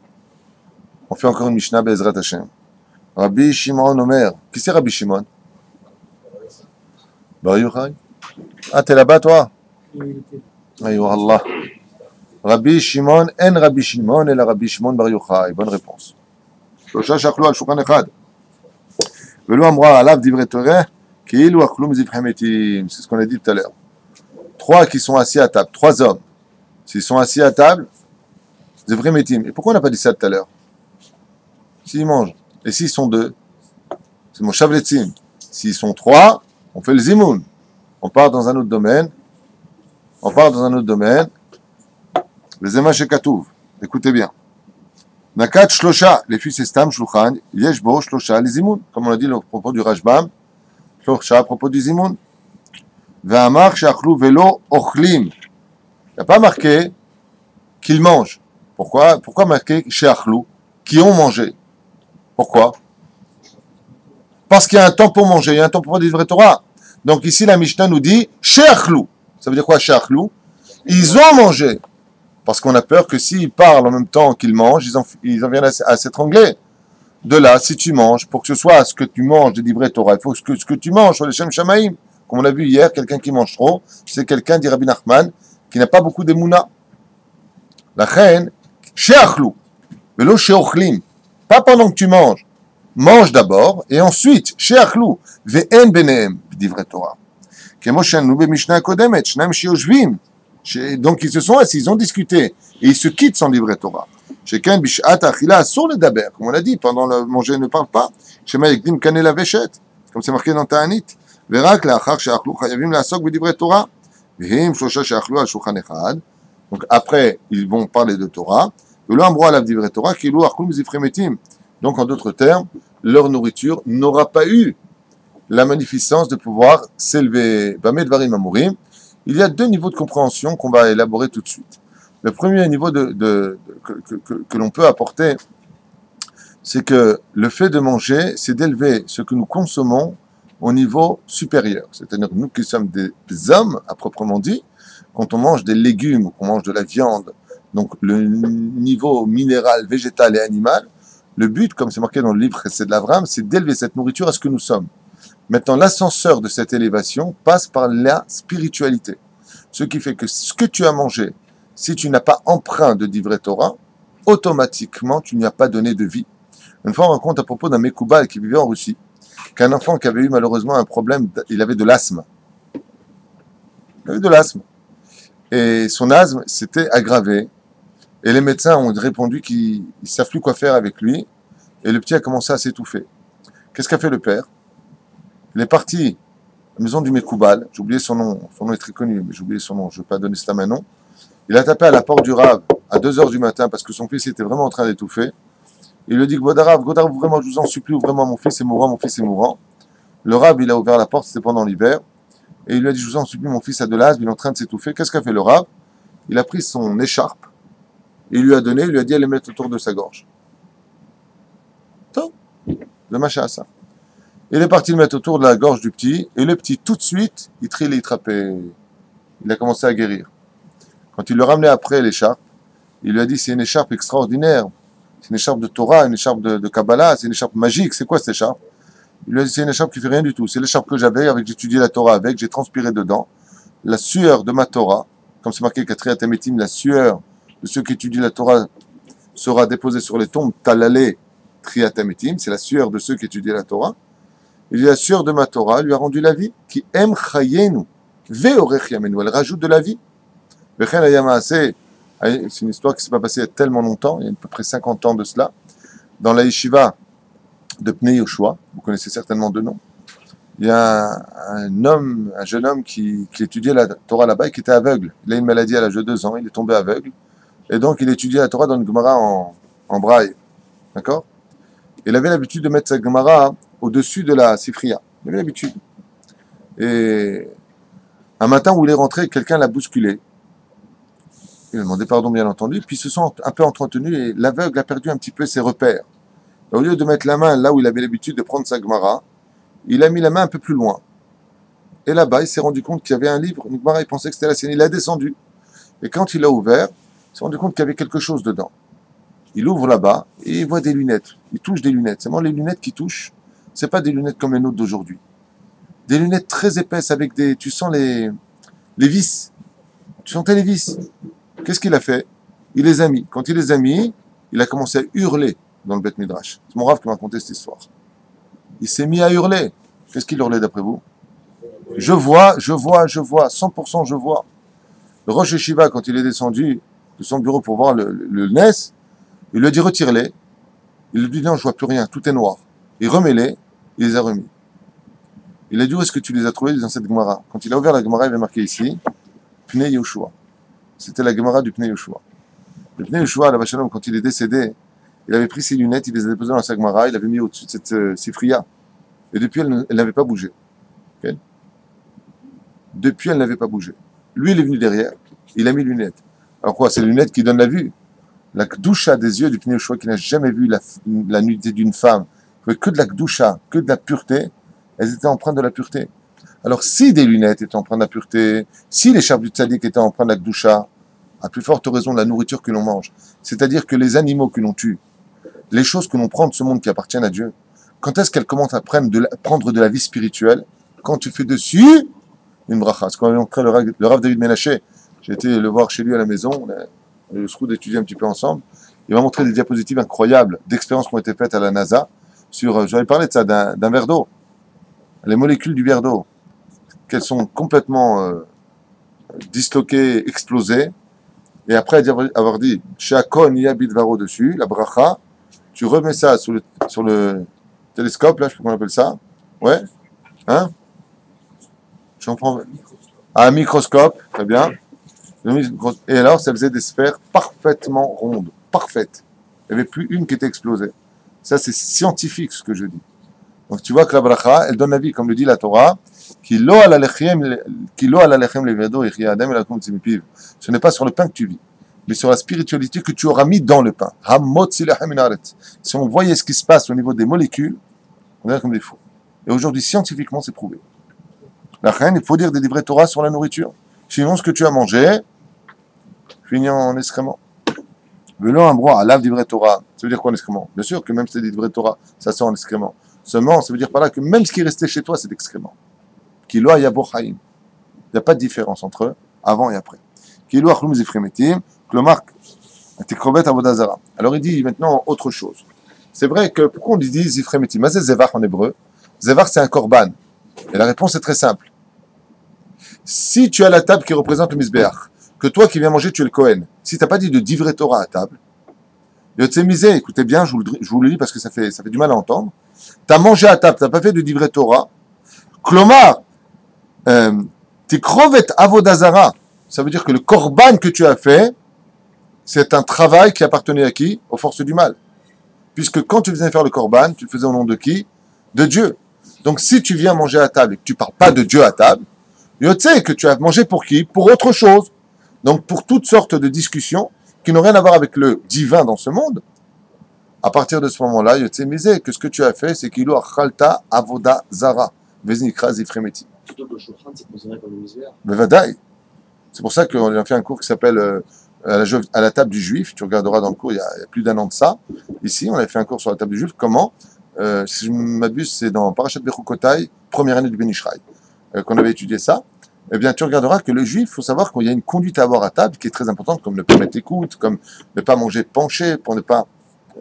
On fait encore une Mishnah Be'ezrat Hashem. Rabbi Shimon Omer. Qui c'est Rabbi Shimon? Bar Yochai. Ah, t'es là-bas, toi? Aïe, Allah. Rabbi Shimon, en Rabbi Shimon, et la Rabbi Shimon Bar Yochai. Bonne réponse. שלושה שאכלו על שולחן אחד ולא אמרה עליו דברי תורה כאילו אכלו מזבחי מתים. C'est ce qu'on a dit tout à l'heure. 3 qui sont assis à table, 3 hommes. S'ils sont assis à table, zivchei metim. Et pourquoi on n'a pas dit ça tout à l'heure? S'ils mangent. Et s'ils sont 2, c'est mon shavletzim. S'ils sont 3, on fait le zimoun. On part dans un autre domaine. Le zema shekatuv. Écoutez bien. Nakat shlosha, les fils estam shulchan, yesh bo shlosha les zimoun. Comme on a dit à propos du Rashbam, shlosha à propos du zimoun. Ve'amar she'achlu velo ochlim. Il n'y a pas marqué qu'ils mangent. Pourquoi marqué she'achlu, qui ont mangé? Pourquoi? Parce qu'il y a un temps pour manger, il y a un temps pour dire vrai Torah. Donc ici la Mishnah nous dit she'achlu. Ça veut dire quoi she'achlu? Ils ont mangé. Parce qu'on a peur que s'ils parlent en même temps qu'ils mangent, ils en viennent à s'étrangler. De là, si tu manges, pour que ce soit ce que tu manges de livrer Torah, il faut que ce que tu manges soit le Shem Shamaim. Comme on l'a vu hier, quelqu'un qui mange trop, c'est quelqu'un, dit Rabbi Nachman, qui n'a pas beaucoup d'émouna. La reine, she'achlu, velo she'ochlim. Pas pendant que tu manges. Mange d'abord, et ensuite, she'achlu, ve'en benehem, dit vrai Torah. Kemo she'anu be'mishnah kodemet, shnaim she'yoshvim. Donc ils se sont assis, ils ont discuté, et ils se quittent sans livrer Torah. Chacun bishat achila sur le daber, comme on l'a dit, pendant le manger ne parle pas. Shema yekdim kaneh la veshet, comme c'est marqué dans Ta'anit. Verak le'achar she'achlu chayavim la'asok b'divrei Torah. V'him shlosha she'achlu al shulchan echad. Donc après, ils vont parler de Torah. V'lo amro alav divrei Torah kilu achlu mizifrei metim. Donc en d'autres termes, leur nourriture n'aura pas eu la magnificence de pouvoir s'élever. Bamedvarim Amorim. Il y a deux niveaux de compréhension qu'on va élaborer tout de suite. Le premier niveau que l'on peut apporter, c'est que le fait de manger, c'est d'élever ce que nous consommons au niveau supérieur. C'est-à-dire que nous qui sommes des hommes, à proprement dit, quand on mange des légumes ou qu'on mange de la viande, donc le niveau minéral, végétal et animal, le but, comme c'est marqué dans le livre C'est de l'Avram, c'est d'élever cette nourriture à ce que nous sommes. Maintenant, l'ascenseur de cette élévation passe par la spiritualité. Ce qui fait que ce que tu as mangé, si tu n'as pas emprunt de Divrei Torah, automatiquement, tu n'y as pas donné de vie. Une fois, on raconte à propos d'un Mekoubal qui vivait en Russie, qu'un enfant qui avait eu malheureusement un problème, il avait de l'asthme. Il avait de l'asthme. Et son asthme s'était aggravé. Et les médecins ont répondu qu'ils ne savent plus quoi faire avec lui. Et le petit a commencé à s'étouffer. Qu'est-ce qu'a fait le père? Il est parti à la maison du Mekoubal. J'ai oublié son nom. Son nom est très connu, mais j'ai oublié son nom. Je ne vais pas donner ça maintenant. Il a tapé à la porte du Rav à 2 heures du matin parce que son fils était vraiment en train d'étouffer. Il lui dit, Godarav, vraiment, je vous en supplie, vraiment, mon fils est mourant. Le Rav, il a ouvert la porte, c'était pendant l'hiver. Et il lui a dit, je vous en supplie, mon fils a de l'asthme, il est en train de s'étouffer. Qu'est-ce qu'a fait le Rav? Il a pris son écharpe, il lui a donné, il lui a dit, allez mettre autour de sa gorge. Top, le machin à ça. Il est parti le mettre autour de la gorge du petit, et le petit, tout de suite, il trille, il trappait. Il a commencé à guérir. Quand il le ramenait après l'écharpe, il lui a dit, c'est une écharpe extraordinaire. C'est une écharpe de Torah, une écharpe de Kabbalah, c'est une écharpe magique. C'est quoi cette écharpe? Il lui a dit, c'est une écharpe qui fait rien du tout. C'est l'écharpe que j'avais, avec j'étudiais la Torah avec, j'ai transpiré dedans. La sueur de ma Torah, comme c'est marqué Katriat Ametim, la sueur de ceux qui étudient la Torah sera déposée sur les tombes Talalé Triat Ametim, c'est la sueur de ceux qui étudient la Torah. Il dit, la sueur de ma Torah lui a rendu la vie, qui aime chayenu, ve'orech yamenu, elle rajoute de la vie. Vechen ayamaase. C'est une histoire qui ne s'est pas passée il y a tellement longtemps, il y a à peu près 50 ans de cela, dans la yeshiva de Pnei Yoshua, vous connaissez certainement deux noms. Il y a un jeune homme qui étudiait la Torah là-bas et qui était aveugle. Il a une maladie à l'âge de 2 ans, il est tombé aveugle, et donc il étudiait la Torah dans une Gemara en braille. D'accord? Il avait l'habitude de mettre sa Gemara au-dessus de la Sifriya. Il avait l'habitude. Et un matin où il est rentré, quelqu'un l'a bousculé. Il a demandé pardon, bien entendu, puis ils se sont un peu entretenus et l'aveugle a perdu un petit peu ses repères. Et au lieu de mettre la main là où il avait l'habitude de prendre sa Gemara, il a mis la main un peu plus loin. Et là-bas, il s'est rendu compte qu'il y avait un livre, une Gemara, il pensait que c'était la sienne. Il a descendu. Et quand il l'a ouvert, il s'est rendu compte qu'il y avait quelque chose dedans. Il ouvre là-bas et il voit des lunettes. Il touche des lunettes. C'est vraiment les lunettes qui touchent. C'est pas des lunettes comme les nôtres d'aujourd'hui. Des lunettes très épaisses avec des... Tu sens les vis. Tu sentais les vis. Qu'est-ce qu'il a fait? Il les a mis. Quand il les a mis, il a commencé à hurler dans le Beth Midrash. C'est mon Rav qui m'a raconté cette histoire. Il s'est mis à hurler. Qu'est-ce qu'il hurlait d'après vous? Je vois, 100% je vois. Le Rosh Yeshiva, quand il est descendu de son bureau pour voir le NES, il lui a dit retire-les. Il lui a dit non, je vois plus rien, tout est noir. Il remet-les, il les a remis. Il a dit où est-ce que tu les as trouvés dans cette Gemara? Quand il a ouvert la Gemara, il avait marqué ici Pnei Yoshua. C'était la Gemara du Pnei Yoshua. Le Pnei Yoshua, la Vachalom, quand il est décédé, il avait pris ses lunettes, il les a déposées dans sa Gemara, il avait mis au-dessus de cette Sifriya. Et depuis, elle n'avait pas bougé. Okay? Depuis, elle n'avait pas bougé. Lui, il est venu derrière, il a mis les lunettes. Alors quoi? C'est les lunettes qui donnent la vue. La Kdusha des yeux du Pnei Yoshua, qui n'a jamais vu la nudité d'une femme, que de la Kdusha, que de la pureté, elles étaient empreintes de la pureté. Alors, si des lunettes étaient empreintes de la pureté, si l'écharpe du tzaddik était empreinte de la Kdusha, à plus forte raison de la nourriture que l'on mange, c'est-à-dire que les animaux que l'on tue, les choses que l'on prend de ce monde qui appartiennent à Dieu, quand est-ce qu'elles commencent à prendre de la vie spirituelle? Quand tu fais dessus une bracha. C'est quand on crée le Rav David Menaché. J'ai été le voir chez lui à la maison, on a eu le sroud d'étudier un petit peu ensemble. Il m'a montré des diapositives incroyables d'expériences qui ont été faites à la NASA sur, j'avais parlé de ça, d'un verre d'eau. Les molécules du verre d'eau, qu'elles sont complètement disloquées, explosées. Et après avoir dit Shakon Yabid Varo dessus, la bracha, tu remets ça sur le télescope, là, je sais pas comment on appelle ça. Ouais? Hein? J'en prends. Un microscope, très bien. Et alors, ça faisait des sphères parfaitement rondes, parfaites. Il n'y avait plus une qui était explosée. Ça, c'est scientifique, ce que je dis. Donc tu vois que la bracha, elle donne la vie, comme le dit la Torah, qui lo ala lechem levado yechia adam elakum tzimipiv. Ce n'est pas sur le pain que tu vis, mais sur la spiritualité que tu auras mis dans le pain. Hamotzi lechem min haaretz. Si on voyait ce qui se passe au niveau des molécules, on dirait comme des fous. Et aujourd'hui, scientifiquement, c'est prouvé. La reine, il faut dire des livrets Torah sur la nourriture. Sinon, ce que tu as mangé finit en excrément. Velo un broie à lave livret Torah. Ça veut dire quoi en excrément? Bien sûr que même si c'est des livrets Torah, ça sort en excrément. Seulement, ça veut dire par là que même ce qui est resté chez toi, c'est excrément. Kilo ayabo chaim. Il n'y a pas de différence entre eux, avant et après. Kilo achlum zifremetim, klomar tikrovet avodazara. Alors il dit maintenant autre chose. C'est vrai que, pourquoi on dit zifremetim? C'est zevach en hébreu. Zevach, c'est un korban. Et la réponse est très simple. Si tu as la table qui représente le misbéach, que toi qui viens manger, tu es le Kohen. Si tu n'as pas dit de divrei Torah à table, Yotzemizé, écoutez bien, je vous le lis parce que ça fait du mal à entendre. Tu as mangé à table, tu n'as pas fait de divrei Torah. Klomar, tikrovet avodazara. Ça veut dire que le korban que tu as fait, c'est un travail qui appartenait à qui? Aux forces du mal. Puisque quand tu faisais faire le korban, tu le faisais au nom de qui? De Dieu. Donc si tu viens manger à table et que tu ne parles pas de Dieu à table, Yotzé, que tu as mangé pour qui? Pour autre chose. Donc pour toutes sortes de discussions qui n'ont rien à voir avec le divin dans ce monde, à partir de ce moment-là, Yotzé misé, que ce que tu as fait, c'est qu'il a chalta avoda zara, veznikra zifremeti. Surtout que le shulchan, c'est considéré comme le misbéach. Bevadaï. C'est pour ça qu'on a fait un cours qui s'appelle à la table du juif. Tu regarderas dans le cours, il y a plus d'un an de ça. Ici, on a fait un cours sur la table du juif. Comment si je ne m'abuse, c'est dans Parashat Bechukotai, première année du Ben Ishraï, qu'on avait étudié ça. Eh bien, tu regarderas que le juif, il faut savoir qu'il y a une conduite à avoir à table qui est très importante, comme ne pas mettre l'écoute, comme ne pas manger penché, pour ne pas,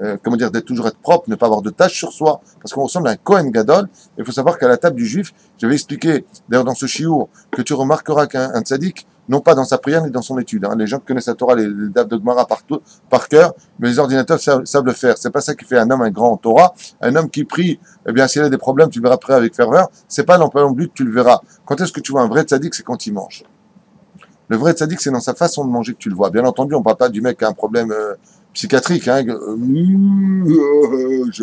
d'être toujours être propre, ne pas avoir de taches sur soi, parce qu'on ressemble à un Kohen Gadol. Il faut savoir qu'à la table du juif, j'avais expliqué, d'ailleurs dans ce chiour, que tu remarqueras qu'un tzaddik, non pas dans sa prière ni dans son étude. Hein. Les gens qui connaissent la Torah, les daves de Gemara par cœur, mais les ordinateurs savent le faire. C'est pas ça qui fait un homme un grand en Torah. Un homme qui prie, eh bien, s'il a des problèmes, tu le verras après avec ferveur. C'est pas non plus que tu le verras. Quand est-ce que tu vois un vrai tzaddik? C'est quand il mange. Le vrai tzaddik, c'est dans sa façon de manger que tu le vois. Bien entendu, on parle pas du mec qui a un problème psychiatrique. Hein, je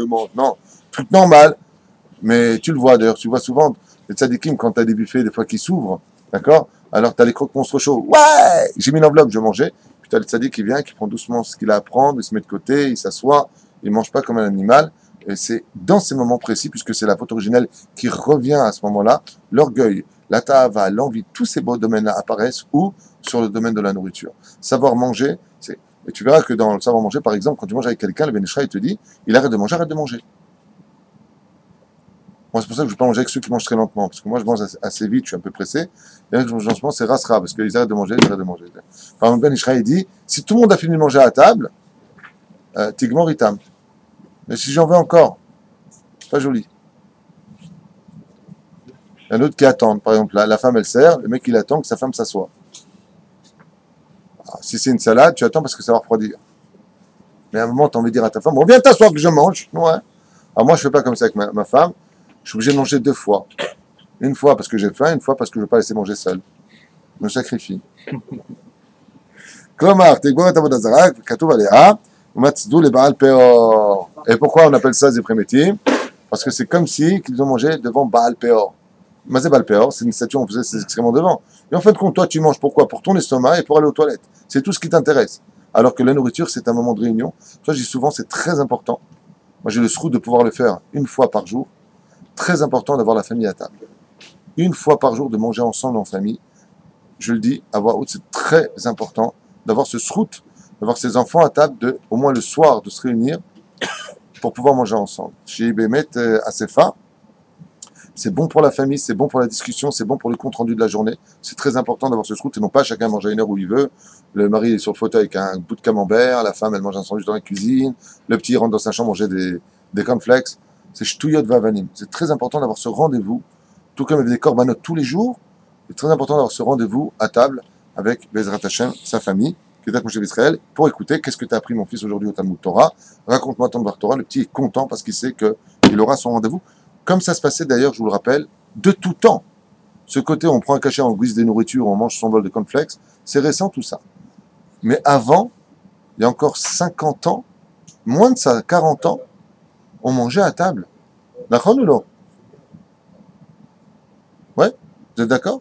mange. Non, truc normal. Mais tu le vois. D'ailleurs, tu vois souvent les tzaddikim quand tu as des buffets, des fois qui s'ouvrent. D'accord? Alors, tu as les croque monstres chauds. Ouais! J'ai mis l'enveloppe, je mangeais. Puis tu as le tzaddik qui vient, qui prend doucement ce qu'il a à prendre, il se met de côté, il s'assoit, il ne mange pas comme un animal. Et c'est dans ces moments précis, puisque c'est la faute originelle qui revient à ce moment-là, l'orgueil, la ta'ava, l'envie, tous ces beaux domaines-là apparaissent ou sur le domaine de la nourriture. Savoir manger, c'est. Et tu verras que dans le savoir manger, par exemple, quand tu manges avec quelqu'un, le Ben Ishraï te dit, il arrête de manger, arrête de manger. Moi, c'est pour ça que je ne veux pas manger avec ceux qui mangent très lentement, parce que moi, je mange assez vite, je suis un peu pressé. Et là, je mange lentement, c'est rasra, parce qu'ils arrêtent de manger, ils arrêtent de manger. Par exemple, Ben Ishraï dit, si tout le monde a fini de manger à table, tigmor itam. Mais si j'en veux encore, c'est pas joli. Il y a un autre qui attend. Par exemple, la femme, elle sert, le mec, il attend que sa femme s'assoie. Alors, si c'est une salade, tu attends parce que ça va refroidir. Mais à un moment, tu as envie de dire à ta femme, bon, viens t'asseoir que je mange. Ouais. Alors moi, je ne fais pas comme ça avec ma femme. Je suis obligé de manger 2 fois. Une fois parce que j'ai faim, une fois parce que je ne veux pas laisser manger seul. Je me sacrifie. Et pourquoi on appelle ça Zéphrémétim? Parce que c'est comme si qu'ils ont mangé devant Baal Peor. Mazé Baal Peor, c'est une statue, on faisait ses excréments devant. Et en fin de compte, toi, tu manges pourquoi? Pour ton estomac et pour aller aux toilettes. C'est tout ce qui t'intéresse. Alors que la nourriture, c'est un moment de réunion. Toi, je dis souvent, c'est très important. Moi, j'ai le sroud de pouvoir le faire une fois par jour. Très important d'avoir la famille à table. Une fois par jour, de manger ensemble en famille. Je le dis, à voix haute, c'est très important d'avoir ce srout, d'avoir ses enfants à table, au moins le soir, de se réunir pour pouvoir manger ensemble. Chez Bémet, à Sefa, c'est bon pour la famille, c'est bon pour la discussion, c'est bon pour le compte rendu de la journée. C'est très important d'avoir ce srout et non pas chacun manger à une heure où il veut. Le mari est sur le fauteuil avec un bout de camembert, la femme, elle mange un sandwich dans la cuisine, le petit rentre dans sa chambre manger des cornflakes. C'est ch'touyot vavanim. C'est très important d'avoir ce rendez-vous, tout comme avec des korbanot tous les jours. C'est très important d'avoir ce rendez-vous à table avec Bezrat Hashem, sa famille, qui est à Moshe d'Israël, pour écouter qu'est-ce que tu as appris, mon fils, aujourd'hui au Talmud Torah. Raconte-moi ton Dvar Torah. Le petit est content parce qu'il sait qu'il aura son rendez-vous. Comme ça se passait d'ailleurs, je vous le rappelle, de tout temps. Ce côté, on prend un cachet, on guise des nourritures, on mange son bol de cornflakes, c'est récent tout ça. Mais avant, il y a encore 50 ans, moins de ça, 40 ans, on mangeait à table. D'accord ou non? Vous êtes d'accord?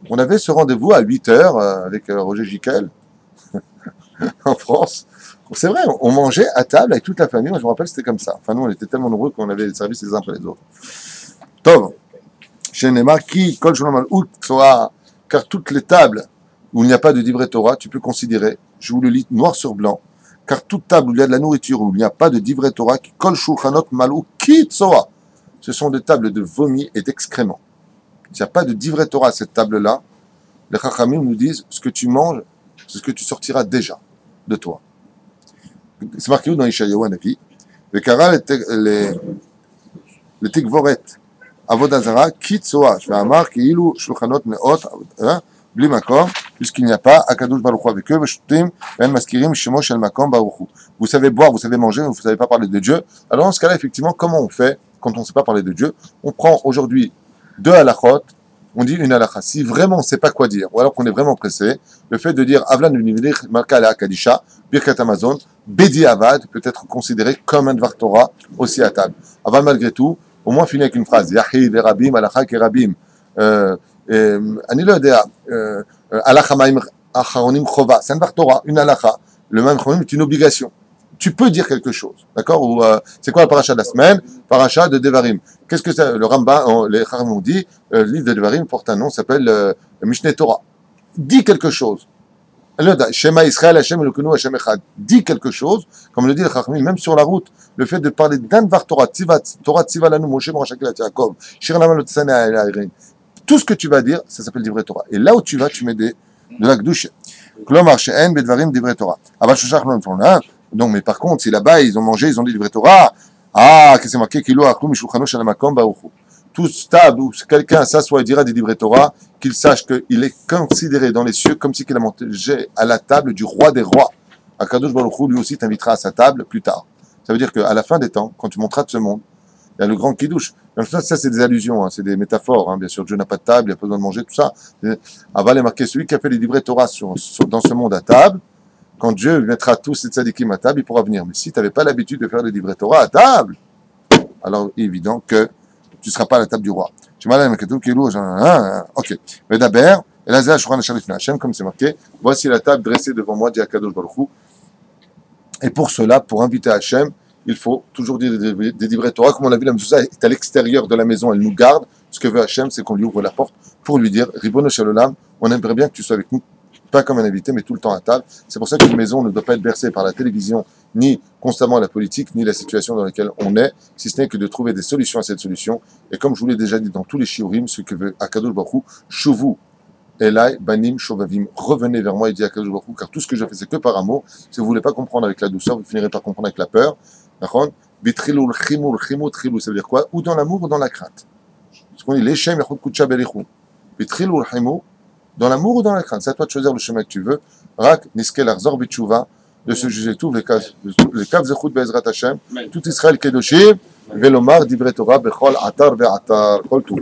On avait ce rendez-vous à 8 heures avec Roger Giquel en France. C'est vrai, on mangeait à table avec toute la famille. Moi, je me rappelle, c'était comme ça. Enfin, nous, on était tellement nombreux qu'on avait des services les uns après les autres. Tov, chez Nema, qui, Kol Shulam al Out, soit, car toutes les tables où il n'y a pas de divrei Torah, tu peux considérer, je vous le lis noir sur blanc, car toute table où il y a de la nourriture, où il n'y a pas de divrei Torah, qui Kol Shulchanot Malou, qui Tsoa, ce sont des tables de vomi et d'excréments. S'il n'y a pas de divrei Torah à cette table-là, les Chachamim nous disent, ce que tu manges, c'est ce que tu sortiras déjà de toi. C'est marqué où dans Ishayahu Hanavi, le Kara, le Tikvoret, Avodah Zara, Kitsoa, je vais amar, Kiilu, Shulchanot, Meot, Bli Makom, puisqu'il n'y a pas Akadosh Baruch Hu avec eux, Veshtim, Ben Maskirim, Shemo Shel Makom Baruch Hu. Vous savez boire, vous savez manger, vous ne savez pas parler de Dieu. Alors dans ce cas-là, effectivement, comment on fait quand on ne sait pas parler de Dieu? On prend aujourd'hui 2 halachot, on dit une halakha. Si vraiment on ne sait pas quoi dire, ou alors qu'on est vraiment pressé, le fait de dire Avlan Univilich, Malka Ala Kadisha, Birkat Amazon, Bedi Avad, peut être considéré comme un Dvar Torah aussi à table. Avant, malgré tout, au moins finir avec une phrase Yahi Verabim, Alakha Kerabim, Ani lo yodea, Alakha Maim Acharonim Chova, c'est un Dvar Torah, une halakha. Le Maim Acharonim est une obligation. Tu peux dire quelque chose, d'accord? Ou c'est quoi la paracha de la semaine? Paracha de Devarim. Qu'est-ce que c'est? Le Rambam, les Chachamim ont dit, le livre de Devarim porte un nom, s'appelle Mishneh Torah. Dis quelque chose. Shema Israël, Hashem Elokenu, Hashem Echad. Dis quelque chose, comme le dit le Chachamim, même sur la route, le fait de parler d'un Dvar Torah, Torah Tziva Lanu, Moshe Morachak Yaakov, Shir Laman Lotzane Ha'erin. Tout ce que tu vas dire, ça s'appelle Divrei Torah. Et là où tu vas, tu mets de la Gdusha. Klomar She'en Bedvarim Divrei Torah. Aval Shoshach Lon Torah. Donc, mais par contre, si là-bas, ils ont mangé, ils ont dit Divrei Torah, qu'est-ce que c'est marqué? Kilo Aklum Mishulchano Shel Makom Baruch Hu. Tout stable où quelqu'un s'assoit et dira des Divrei Torah, qu'il sache qu'il est considéré dans les cieux comme si qu'il a mangé à la table du roi des rois. Akadosh Baruch Hu, lui aussi, t'invitera à sa table plus tard. Ça veut dire qu'à la fin des temps, quand tu monteras de ce monde, il y a le grand Kiddush. Ça, c'est des allusions, hein, c'est des métaphores. Hein. Bien sûr, Dieu n'a pas de table, il n'y a pas besoin de manger, tout ça. Aval est marqué, celui qui a fait les Divrei Torah dans ce monde à table, quand Dieu mettra tous ces tzadikim à table, il pourra venir. Mais si tu n'avais pas l'habitude de faire les Divrei Torah à table, alors il est évident que tu ne seras pas à la table du roi. Ok. Mais d'abord, comme c'est marqué, voici la table dressée devant moi, dit Akadosh Baruch Hu. Et pour cela, pour inviter Hachem, il faut toujours dire des Divrei Torah. Comme on l'a vu, la Mezouza est à l'extérieur de la maison, elle nous garde. Ce que veut Hachem, c'est qu'on lui ouvre la porte pour lui dire, Ribono Shel Olam, on aimerait bien que tu sois avec nous, pas comme un invité, mais tout le temps à table. C'est pour ça qu'une maison ne doit pas être bercée par la télévision, ni constamment la politique, ni la situation dans laquelle on est, si ce n'est que de trouver des solutions à cette solution. Et comme je vous l'ai déjà dit dans tous les shiurim, ce que veut Akadosh Baruch Hu, Shuvu Elai Banim Shovavim, revenez vers moi, il dit Akadosh Baruch Hu, car tout ce que je fais, c'est que par amour. Si vous ne voulez pas comprendre avec la douceur, vous finirez par comprendre avec la peur. Bitrilul chimul chimut chilu, ça veut dire quoi? Ou dans l'amour ou dans la crainte. Parce qu'on dit Leshem Yachud Kutsha Belichou. Bitrilul chimul, dans l'amour ou dans la crainte. C'est à toi de choisir le chemin que tu veux. Rak Niskel Arzor Bitchouva, de se juger tout, les Kav Zechut Be'ezrat Hashem, tout Israël Kedoshim, Velomar Divrei Torah Bechol Atar Ve'atar, Kol Tout.